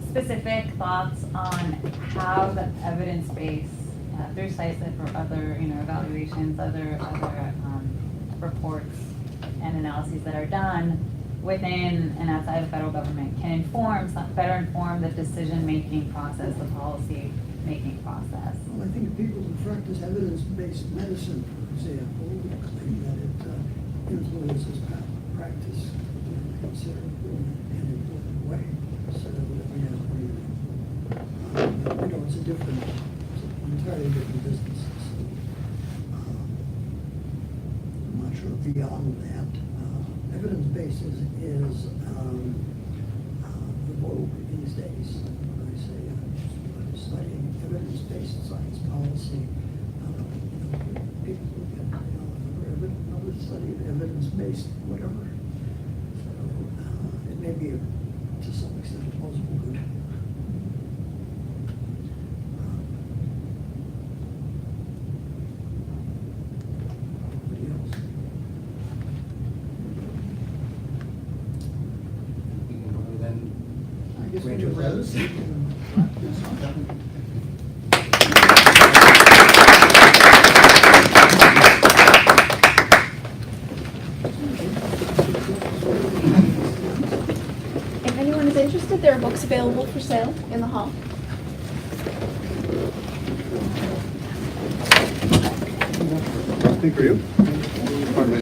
specific thoughts on how the evidence base, through CISIP or other, evaluations, other reports and analyses that are done within and outside the federal government can better inform the decision-making process, the policy-making process? Well, I think people who practice evidence-based medicine, for example, would claim that it influences practice in a considerable and important way. So, it's a different, it's an entirely different business. So, I'm not sure beyond that. Evidence-based is the vogue these days. When I say I'm studying evidence-based science policy, people look at another study of evidence-based whatever. So it may be to some extent a plausible good. Anybody else? We can go ahead and I guess Range we of can those. wrap this up. If anyone is interested, there are books available for sale in the hall. Thank you. Pardon me.